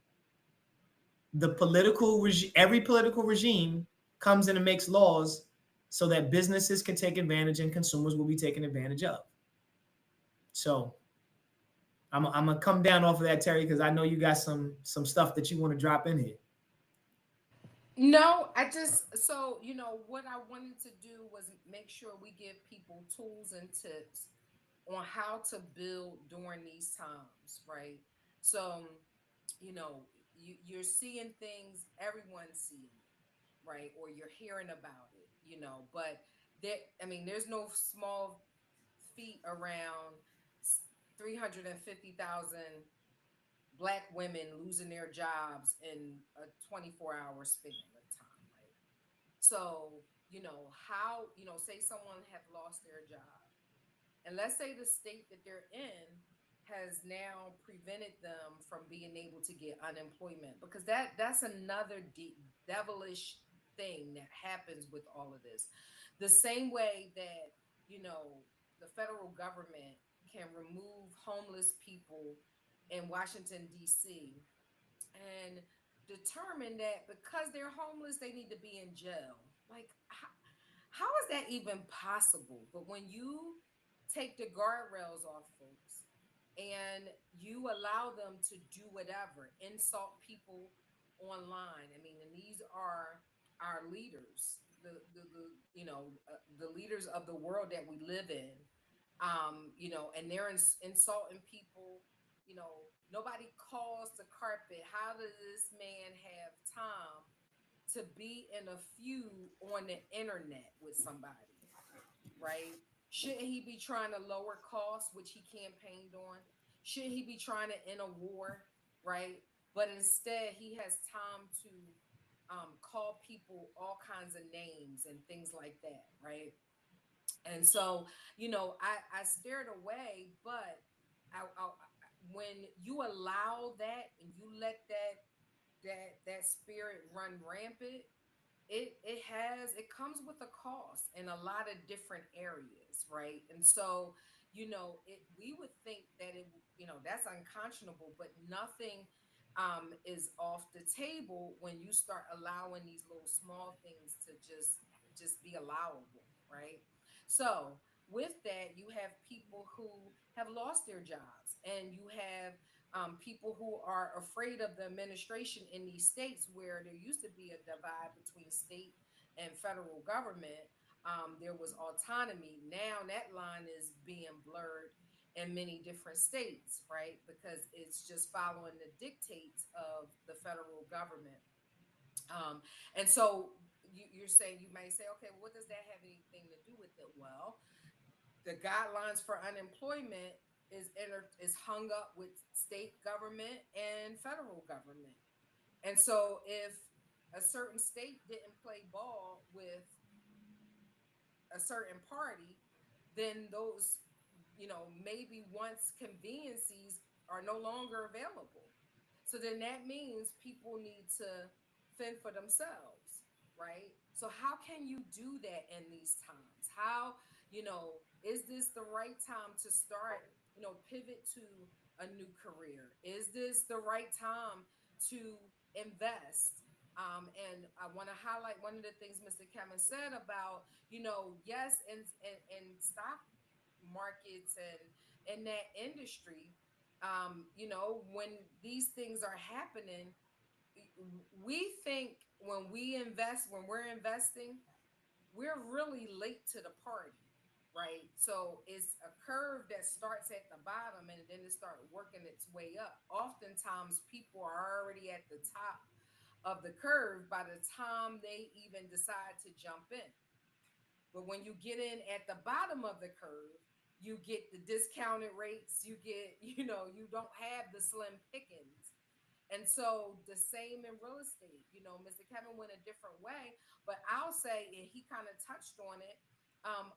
the political regime, every political regime comes in and makes laws so that businesses can take advantage and consumers will be taken advantage of. So I'm gonna come down off of that, Terry, because I know you got some stuff that you want to drop in here. No, I just, so, what I wanted to do was make sure we give people tools and tips on how to build during these times, right? So, you know, you're seeing things, everyone's seeing it, right? Or you're hearing about it, but there, I mean, there's no small feat around 350,000 black women losing their jobs in a 24-hour span of time, right? So, how, say someone have lost their job, and let's say the state that they're in has now prevented them from being able to get unemployment, because that's another devilish thing that happens with all of this. The same way that, you know, the federal government can remove homeless people in Washington D.C. and determine that because they're homeless they need to be in jail. Like, how is that even possible? But when you take the guardrails off folks and you allow them to do whatever, insult people online. I mean, and these are our leaders, the leaders of the world that we live in. And they're insulting people. Nobody calls the carpet. How does this man have time to be in a feud on the internet with somebody, right? Shouldn't he be trying to lower costs, which he campaigned on? Shouldn't he be trying to end a war, right? But instead, he has time to call people all kinds of names and things like that, right? And so, I stared away, but when you allow that and you let that spirit run rampant, it comes with a cost in a lot of different areas, right? And so, we would think that that's unconscionable, but nothing is off the table when you start allowing these little small things to just be allowable, right? So with that, you have people who have lost their jobs, and you have people who are afraid of the administration in these states where there used to be a divide between state and federal government. There was autonomy. Now that line is being blurred in many different states, right? Because it's just following the dictates of the federal government. Um, and so you're saying, you may say, okay, well, what does that have anything to do with it? Well, the guidelines for unemployment is hung up with state government and federal government. And so if a certain state didn't play ball with a certain party, then those, maybe once conveniencies are no longer available. So then that means people need to fend for themselves, right? So how can you do that in these times? How, is this the right time to start, pivot to a new career? Is this the right time to invest? And I want to highlight one of the things Mr. Kevin said about, yes, in stock markets and in that industry, when these things are happening, we think when we're investing, we're really late to the party, right? So it's a curve that starts at the bottom and then it starts working its way up. Oftentimes, people are already at the top of the curve by the time they even decide to jump in. But when you get in at the bottom of the curve, you get the discounted rates, you get, you don't have the slim pickings. And so the same in real estate, Mr. Kevin went a different way, but I'll say, and he kind of touched on it.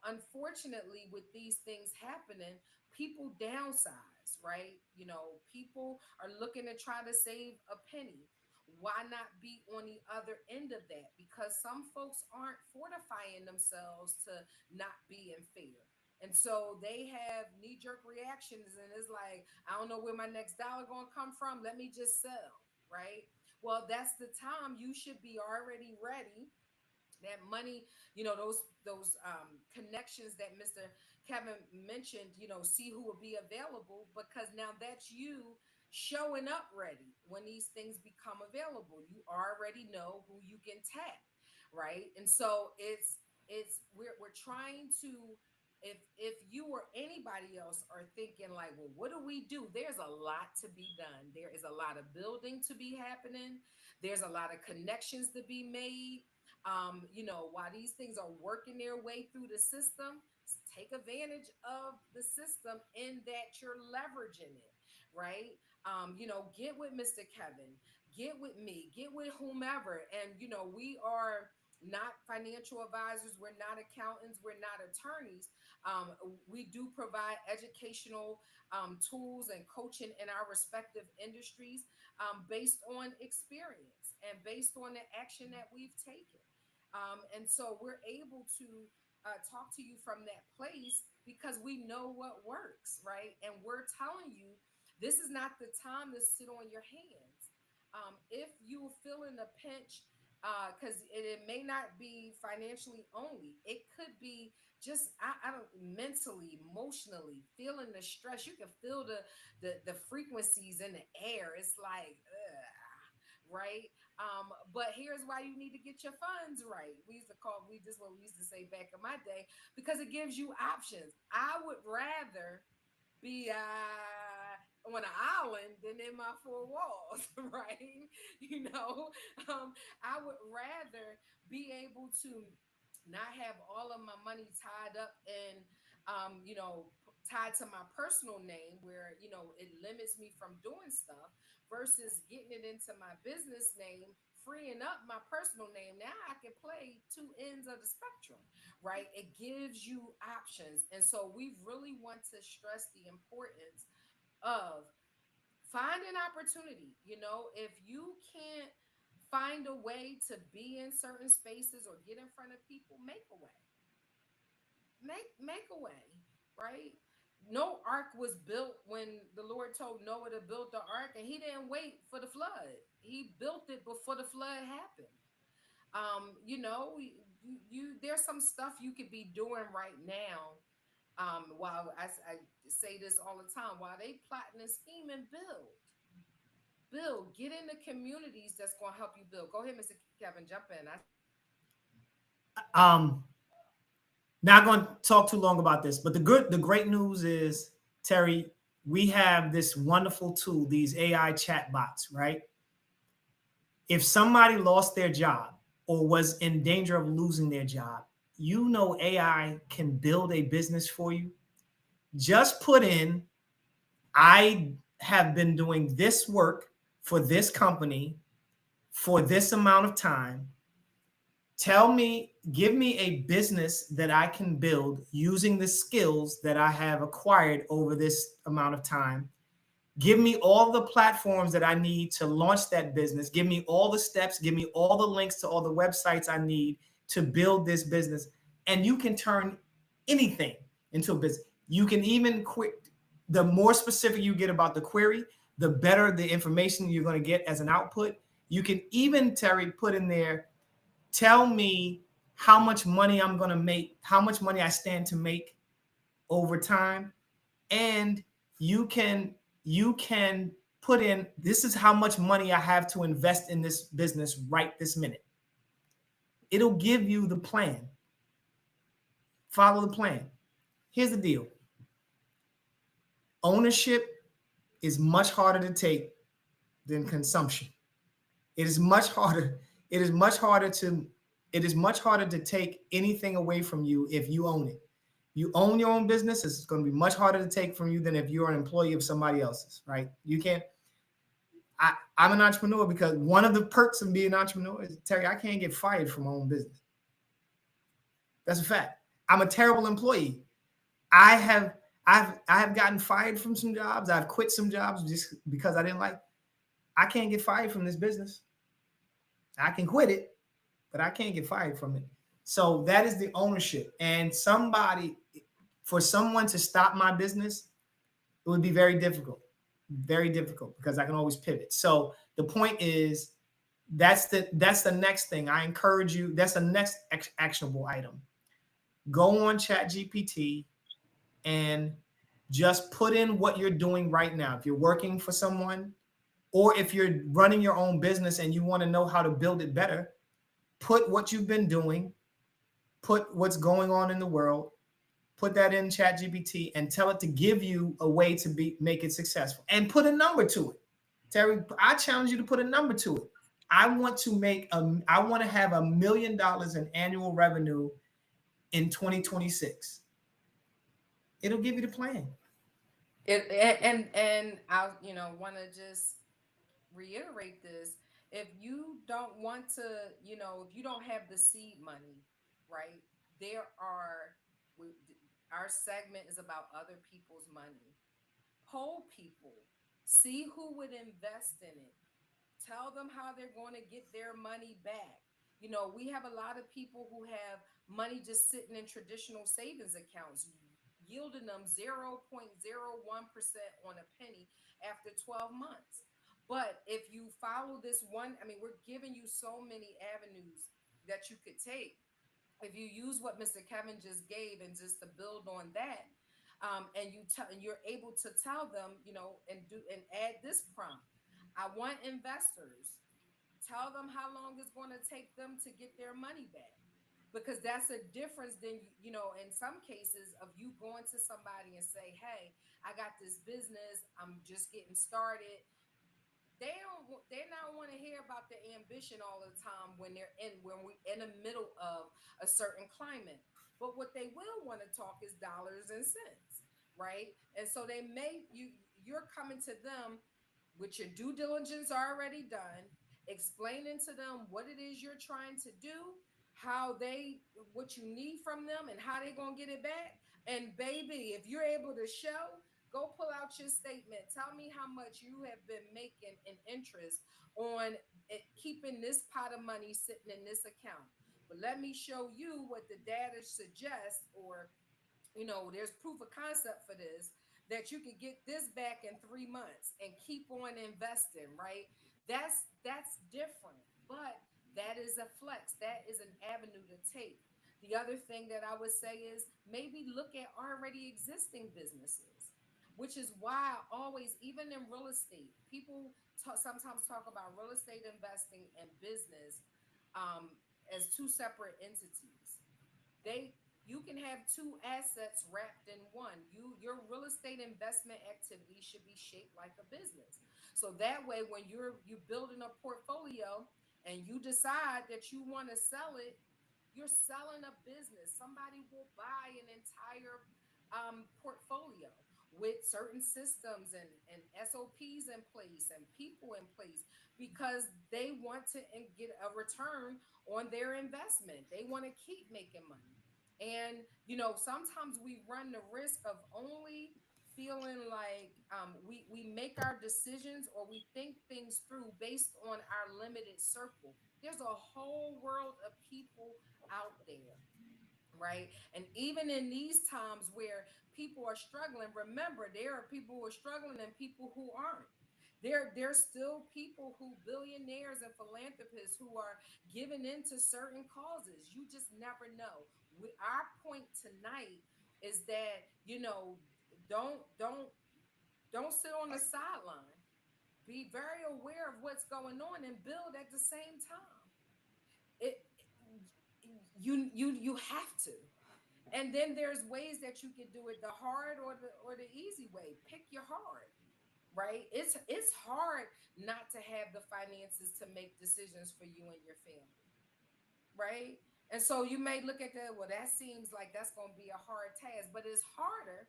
Unfortunately, with these things happening, people downsize, right? People are looking to try to save a penny. Why not be on the other end of that? Because some folks aren't fortifying themselves to not being fair. And so they have knee jerk reactions, and it's like, I don't know where my next dollar going to come from. Let me just sell, right? Well, that's the time you should be already ready. That money, those connections that Mr. Kevin mentioned, see who will be available, because now that's you showing up ready when these things become available. You already know who you can tap, right? And so we're trying to, if you or anybody else are thinking like, well, what do we do? There's a lot to be done. There is a lot of building to be happening. There's a lot of connections to be made. While these things are working their way through the system, take advantage of the system in that you're leveraging it, right? Get with Mr. Kevin, get with me, get with whomever. And, we are not financial advisors, we're not accountants, we're not attorneys. We do provide educational tools and coaching in our respective industries, based on experience and based on the action that we've taken. And so we're able to talk to you from that place because we know what works, right? And we're telling you this is not the time to sit on your hands. If you feel in a pinch, because it may not be financially only, it could be just, I don't, mentally, emotionally feeling the stress. You can feel the frequencies in the air. It's like, right? But here's why you need to get your funds right. We this is what we used to say back in my day, because it gives you options. I would rather be on an island than in my four walls, right? You know, I would rather be able to not have all of my money tied up in, tied to my personal name, where it limits me from doing stuff, versus getting it into my business name, freeing up my personal name. Now I can play two ends of the spectrum, right? It gives you options. And so we really want to stress the importance of finding opportunity. If you can't find a way to be in certain spaces or get in front of people, make a way. Make a way, right? No ark was built when the Lord told Noah to build the ark, and he didn't wait for the flood. He built it before the flood happened. There's some stuff you could be doing right now. While I say this all the time, while they plotting and scheming, build, get in the communities that's going to help you build. Go ahead, Mr. Kevin, jump in. Um, Not going to talk too long about this, but the great news is, Terry, we have this wonderful tool, these AI chatbots, right? If somebody lost their job or was in danger of losing their job, AI can build a business for you. Just put in, I have been doing this work for this company for this amount of time. Give me a business that I can build using the skills that I have acquired over this amount of time. Give me all the platforms that I need to launch that business. Give me all the steps. Give me all the links to all the websites I need to build this business. And you can turn anything into a business. You can even the more specific you get about the query, the better the information you're going to get as an output. You can even, Terry, put in there, tell me how much money I'm going to make, how much money I stand to make over time. And you can put in, this is how much money I have to invest in this business right this minute. It'll give you the plan. Follow the plan. Here's the deal. Ownership is much harder to take than consumption. It is much harder. It is much harder to it is much harder to take anything away from you if you own it. You own your own business, it's going to be much harder to take from you than if you're an employee of somebody else's, right? You can't. I'm an entrepreneur because one of the perks of being an entrepreneur is, Terry, I can't get fired from my own business. That's a fact. I'm a terrible employee. I have I have gotten fired from some jobs. I've quit some jobs just because I didn't like. I can't get fired from this business. I can quit it, but I can't get fired from it. So that is the ownership. And for someone to stop my business, it would be very difficult because I can always pivot. So the point is, that's the next thing I encourage you. That's the next actionable item. Go on Chat GPT and just put in what you're doing right now. If you're working for someone, or if you're running your own business and you want to know how to build it better, put what you've been doing, put what's going on in the world, put that in Chat GPT and tell it to give you a way to make it successful and put a number to it. Terry, I challenge you to put a number to it. I want to have $1 million in annual revenue in 2026. It'll give you the plan. And I want to just reiterate this. If you don't want to, if you don't have the seed money, right? There are we, our segment is about other people's money. Poll people, see who would invest in it, tell them how they're going to get their money back. We have a lot of people who have money just sitting in traditional savings accounts, yielding them 0.01% on a penny after 12 months. But if you follow this one, I mean, we're giving you so many avenues that you could take. If you use what Mr. Kevin just gave and just to build on that, and and you're able to tell them, and do and add this prompt. I want investors. Tell them how long it's going to take them to get their money back. Because that's a difference than, in some cases of you going to somebody and say, hey, I got this business. I'm just getting started. They not want to hear about the ambition all the time when we're in the middle of a certain climate. But what they will want to talk is dollars and cents, right? And so you're coming to them with your due diligence already done, explaining to them what it is you're trying to do, what you need from them, and how they're gonna get it back. And baby, if you're able to show, go pull out your statement. Tell me how much you have been making in interest on keeping this pot of money sitting in this account. But let me show you what the data suggests, or there's proof of concept for this, that you could get this back in 3 months and keep on investing, right? That's different, but that is a flex. That is an avenue to take. The other thing that I would say is maybe look at already existing businesses, which is why I always, even in real estate, people sometimes talk about real estate investing and business um, as two separate entities. They You can have two assets wrapped in one. Your real estate investment activity should be shaped like a business. So that way, when you building a portfolio and you decide that you want to sell it, you're selling a business. Somebody will buy an entire portfolio with certain systems and SOPs in place and people in place, because they want to get a return on their investment. They want to keep making money. And, sometimes we run the risk of only feeling like we make our decisions or we think things through based on our limited circle. There's a whole world of people out there, right? And even in these times where people are struggling, remember there are people who are struggling and people who aren't. There's still people who, billionaires and philanthropists, who are giving into certain causes. You just never know. Our point tonight is that, don't sit on the sideline. Be very aware of what's going on and build at the same time. It you you you have to. And then there's ways that you can do it, the hard or the easy way. Pick your hard. right? It's hard not to have the finances to make decisions for you and your family, right? And so you may look at that, well, that seems like that's going to be a hard task, but it's harder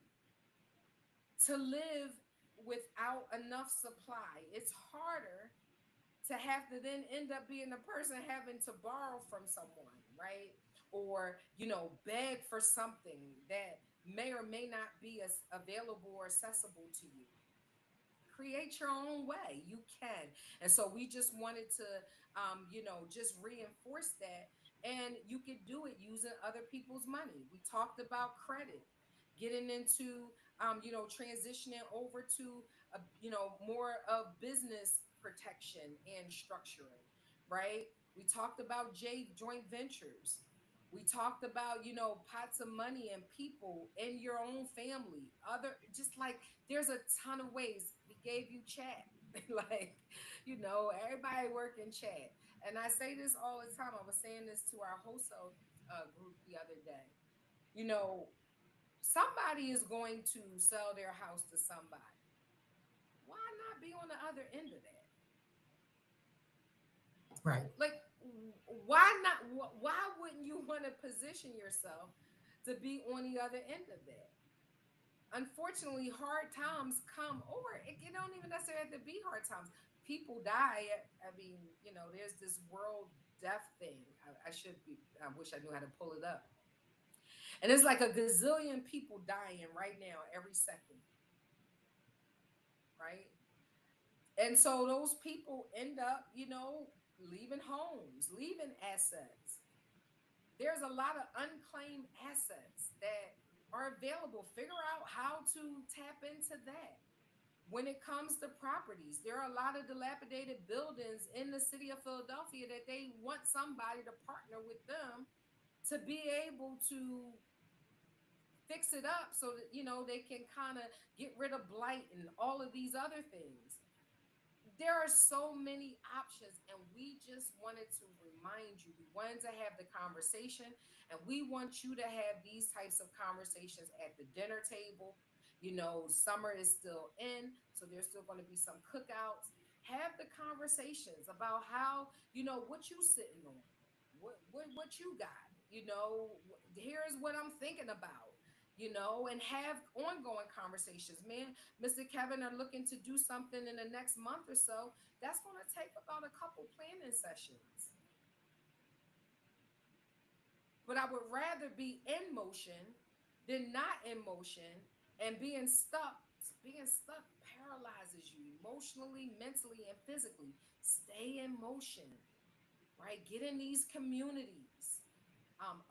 to live without enough supply. It's harder to have to then end up being the person having to borrow from someone, right? Or, beg for something that may or may not be as available or accessible to you. Create your own way. You can. And so we just wanted to just reinforce that. And you could do it using other people's money. We talked about credit, getting into transitioning over to more of business protection and structuring, right? We talked about joint ventures. We talked about pots of money and people in your own family, other, just like, there's a ton of ways. We gave you chat. Like, everybody work in chat. And I say this all the time. I was saying this to our wholesale group the other day. You know, somebody is going to sell their house to somebody. Why not be on the other end of that? Right. Like, why not? Why wouldn't you want to position yourself to be on the other end of that? Unfortunately, hard times come, or it don't even necessarily have to be hard times. People die. I mean, there's this world death thing. I should be. I wish I knew how to pull it up. And it's like a gazillion people dying right now every second, right? And so those people end up, leaving homes, leaving assets. There's a lot of unclaimed assets that are available. Figure out how to tap into that. When it comes to properties, there are a lot of dilapidated buildings in the city of Philadelphia that they want somebody to partner with them to be able to fix it up so that they can kind of get rid of blight and all of these other things. There are so many options, and we just wanted to remind you. We wanted to have the conversation, and we want you to have these types of conversations at the dinner table. Summer is still in, so there's still going to be some cookouts. Have the conversations about how, what you sitting on, what you got. Here's what I'm thinking about. And have ongoing conversations. Man, Mr. Kevin are looking to do something in the next month or so. That's going to take about a couple planning sessions. But I would rather be in motion than not in motion, and being stuck. Being stuck paralyzes you emotionally, mentally, and physically. Stay in motion, right? Get in these communities.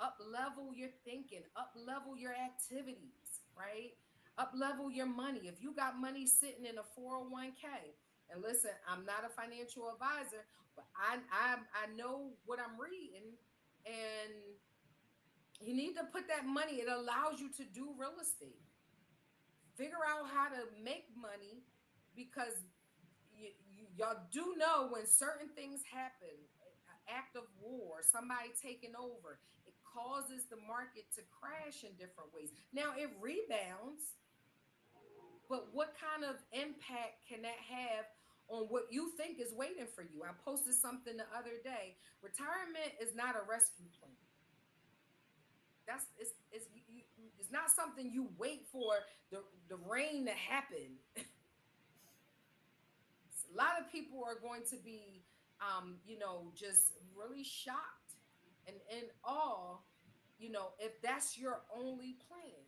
Up level your thinking, up level your activities, right? Up level your money. If you got money sitting in a 401k, and listen, I'm not a financial advisor, but I know what I'm reading, and you need to put that money. It allows you to do real estate. Figure out how to make money, because y'all do know when certain things happen, an act of war, somebody taking over, it causes the market to crash in different ways. Now it rebounds, but what kind of impact can that have on what you think is waiting for you? I posted something the other day. Retirement is not a rescue plan. It's not something you wait for the rain to happen. A lot of people are going to be just really shocked and in awe, if that's your only plan.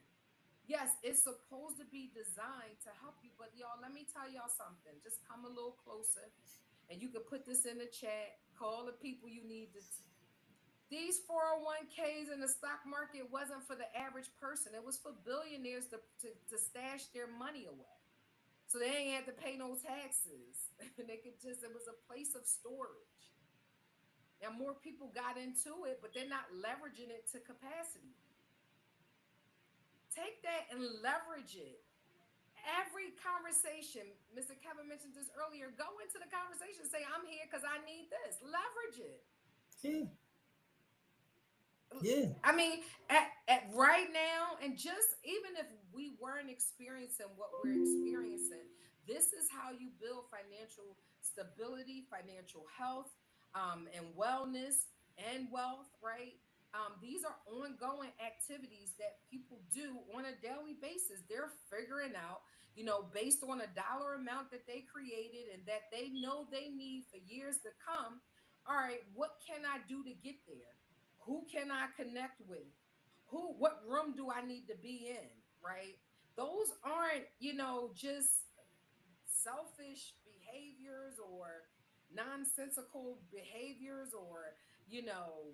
Yes, it's supposed to be designed to help you, but y'all, let me tell y'all something. Just come a little closer, and you can put this in the chat. Call the people you need to. These 401ks in the stock market wasn't for the average person. It was for billionaires to stash their money away. So they ain't had to pay no taxes. They could just, it was a place of storage. Now more people got into it, but they're not leveraging it to capacity. Take that and leverage it. Every conversation, Mr. Kevin mentioned this earlier, go into the conversation, say, I'm here because I need this. Leverage it. Yeah. Yeah. I mean, at right now, and just even if we weren't experiencing what we're experiencing, This is how you build financial stability, financial health, and wellness and wealth, right? These are ongoing activities that people do on a daily basis. They're figuring out, based on a dollar amount that they created and that they know they need for years to come. All right, what can I do to get there? Who can I connect with? What room do I need to be in? Right? Those aren't, just selfish behaviors or nonsensical behaviors or,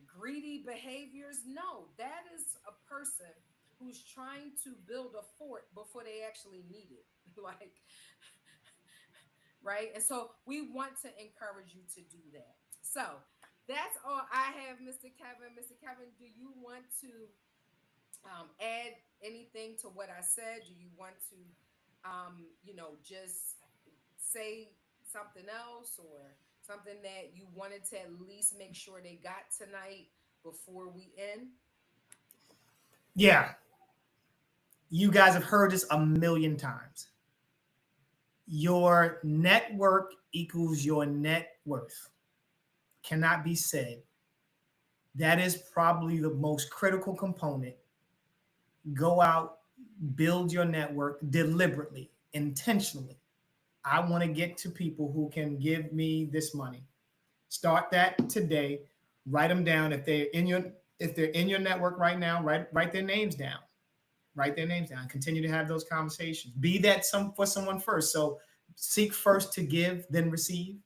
greedy behaviors. No, that is a person who's trying to build a fort before they actually need it. Like, right? And so we want to encourage you to do that. So that's all I have, Mr. Kevin. Mr. Kevin, do you want to add anything to what I said? Do you want to, just say something else or something that you wanted to at least make sure they got tonight before we end? Yeah, you guys have heard this a million times. Your network equals your net worth. Cannot be said. That is probably the most critical component. Go out, build your network deliberately, intentionally. I want to get to people who can give me this money. Start that today. Write them down. If they're in your network right now, write their names down. Write their names down. Continue to have those conversations. Be that some for someone first. So seek first to give, then receive.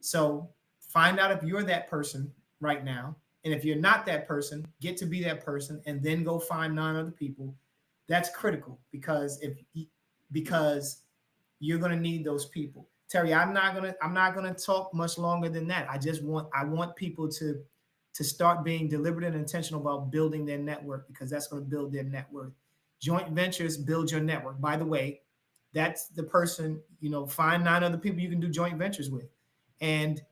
So find out if you're that person right now. And if you're not that person, get to be that person and then go find 9 other people. That's critical because you're gonna need those people. Terry, I'm not gonna talk much longer than that. I want people to start being deliberate and intentional about building their network because that's going to build their net worth. Joint ventures build your network. By the way, that's the person, find 9 other people you can do joint ventures with. And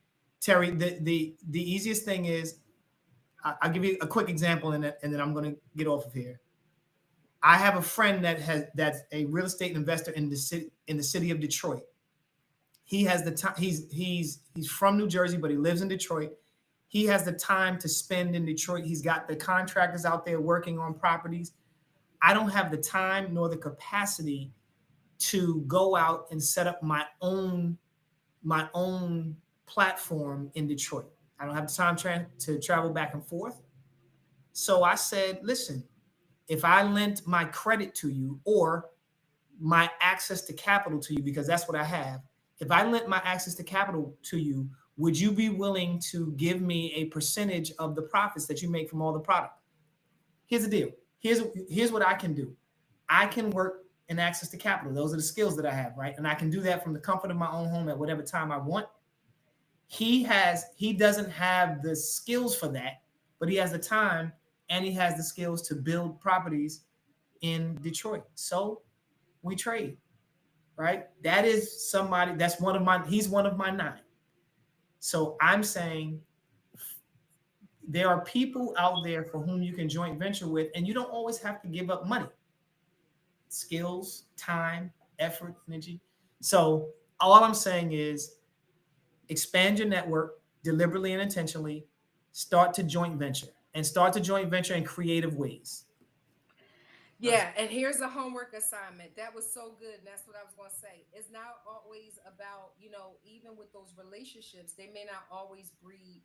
Terry, the easiest thing is I'll give you a quick example and then I'm going to get off of here. I have a friend that's a real estate investor in the city of Detroit. He has the time. He's from New Jersey, but he lives in Detroit. He has the time to spend in Detroit. He's got the contractors out there working on properties. I don't have the time nor the capacity to go out and set up my own platform in Detroit. I don't have the time to travel back and forth. So I said, listen, if I lent my credit to you or my access to capital to you, because that's what I have, if I lent my access to capital to you, would you be willing to give me a percentage of the profits that you make from all the product? Here's the deal. Here's what I can do. I can work in access to capital. Those are the skills that I have, right? And I can do that from the comfort of my own home at whatever time I want. He doesn't have the skills for that, but he has the time and he has the skills to build properties in Detroit. So we trade, right? That is somebody that's he's one of my 9. So I'm saying there are people out there for whom you can joint venture with, and you don't always have to give up money, skills, time, effort, energy. So all I'm saying is expand your network deliberately and intentionally. Start to joint venture in creative ways. Yeah, and here's a homework assignment. That was so good. And that's what I was going to say. It's not always about, even with those relationships, they may not always breed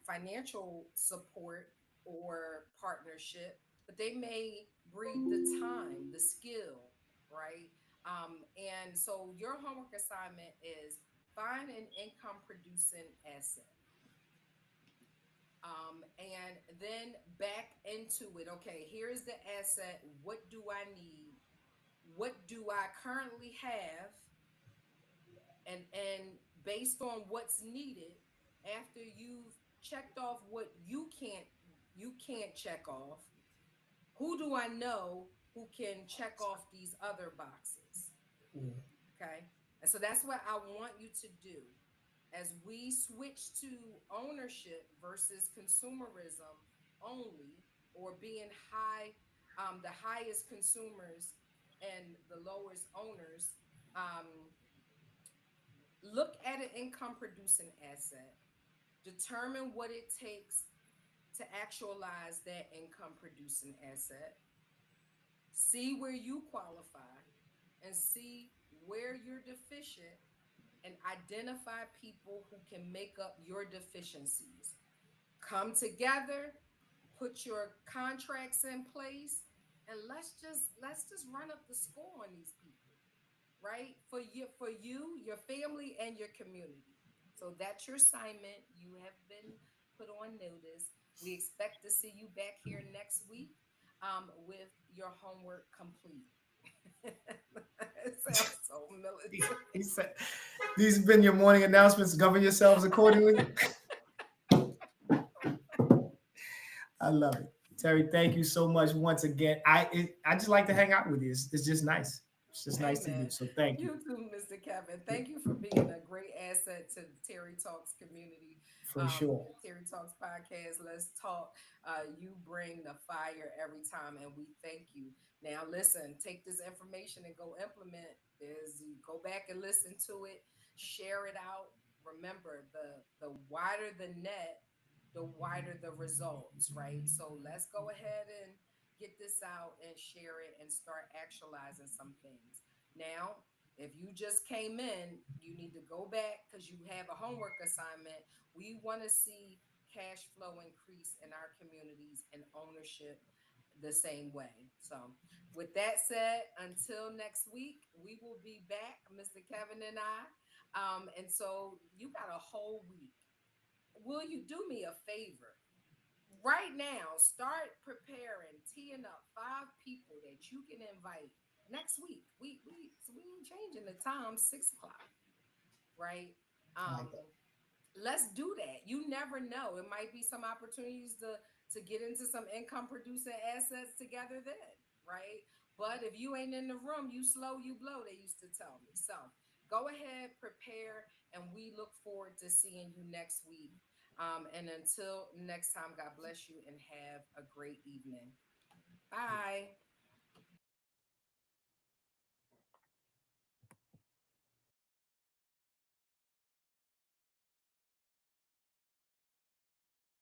financial support or partnership, but they may breed the time, the skill, right? And so your homework assignment is find an income producing asset. And then back into it. Okay, here's the asset. What do I need? What do I currently have? And based on what's needed, after you've checked off what you can't check off, who do I know who can check off these other boxes? Okay. And so that's what I want you to do as we switch to ownership versus consumerism only, or being the highest consumers and the lowest owners. Um, Look at an income producing asset, determine what it takes to actualize that income producing asset, see where you qualify, and see where you're deficient, and identify people who can make up your deficiencies. Come together, put your contracts in place, and let's just run up the score on these people, right? For you, your family, and your community. So that's your assignment. You have been put on notice. We expect to see you back here next week, with your homework complete. It sounds so He military. said, "These have been your morning announcements. Govern yourselves accordingly." I love it, Terri. Thank you so much once again. I just like to hang out with you. It's just nice. It's just nice to do. Amen. So thank you You too, Mr. Kevin. Thank you for being a great asset to the Terry Talks community. for sure. The Terry Talks podcast, Let's Talk. You bring the fire every time, and we thank you. Now, listen, take this information and go implement. There's go back and listen to it, share it out. Remember, the wider the net, the wider the results, right? So let's go ahead and get this out and share it and start actualizing some things. Now, if you just came in, you need to go back because you have a homework assignment. We want to see cash flow increase in our communities and ownership the same way. So, with that said, until next week, we will be back, Mr. Kevin and I. And so, you got a whole week. Will you do me a favor? Right now, start preparing, teeing up 5 people that you can invite next week. We ain't changing the time, 6 o'clock, right? I Um, like that. let's do that. You never know. It might be some opportunities to get into some income producing assets together then, right? But if you ain't in the room, you slow, you blow, they used to tell me. So go ahead, prepare, and we look forward to seeing you next week. And until next time, God bless you and have a great evening. Bye.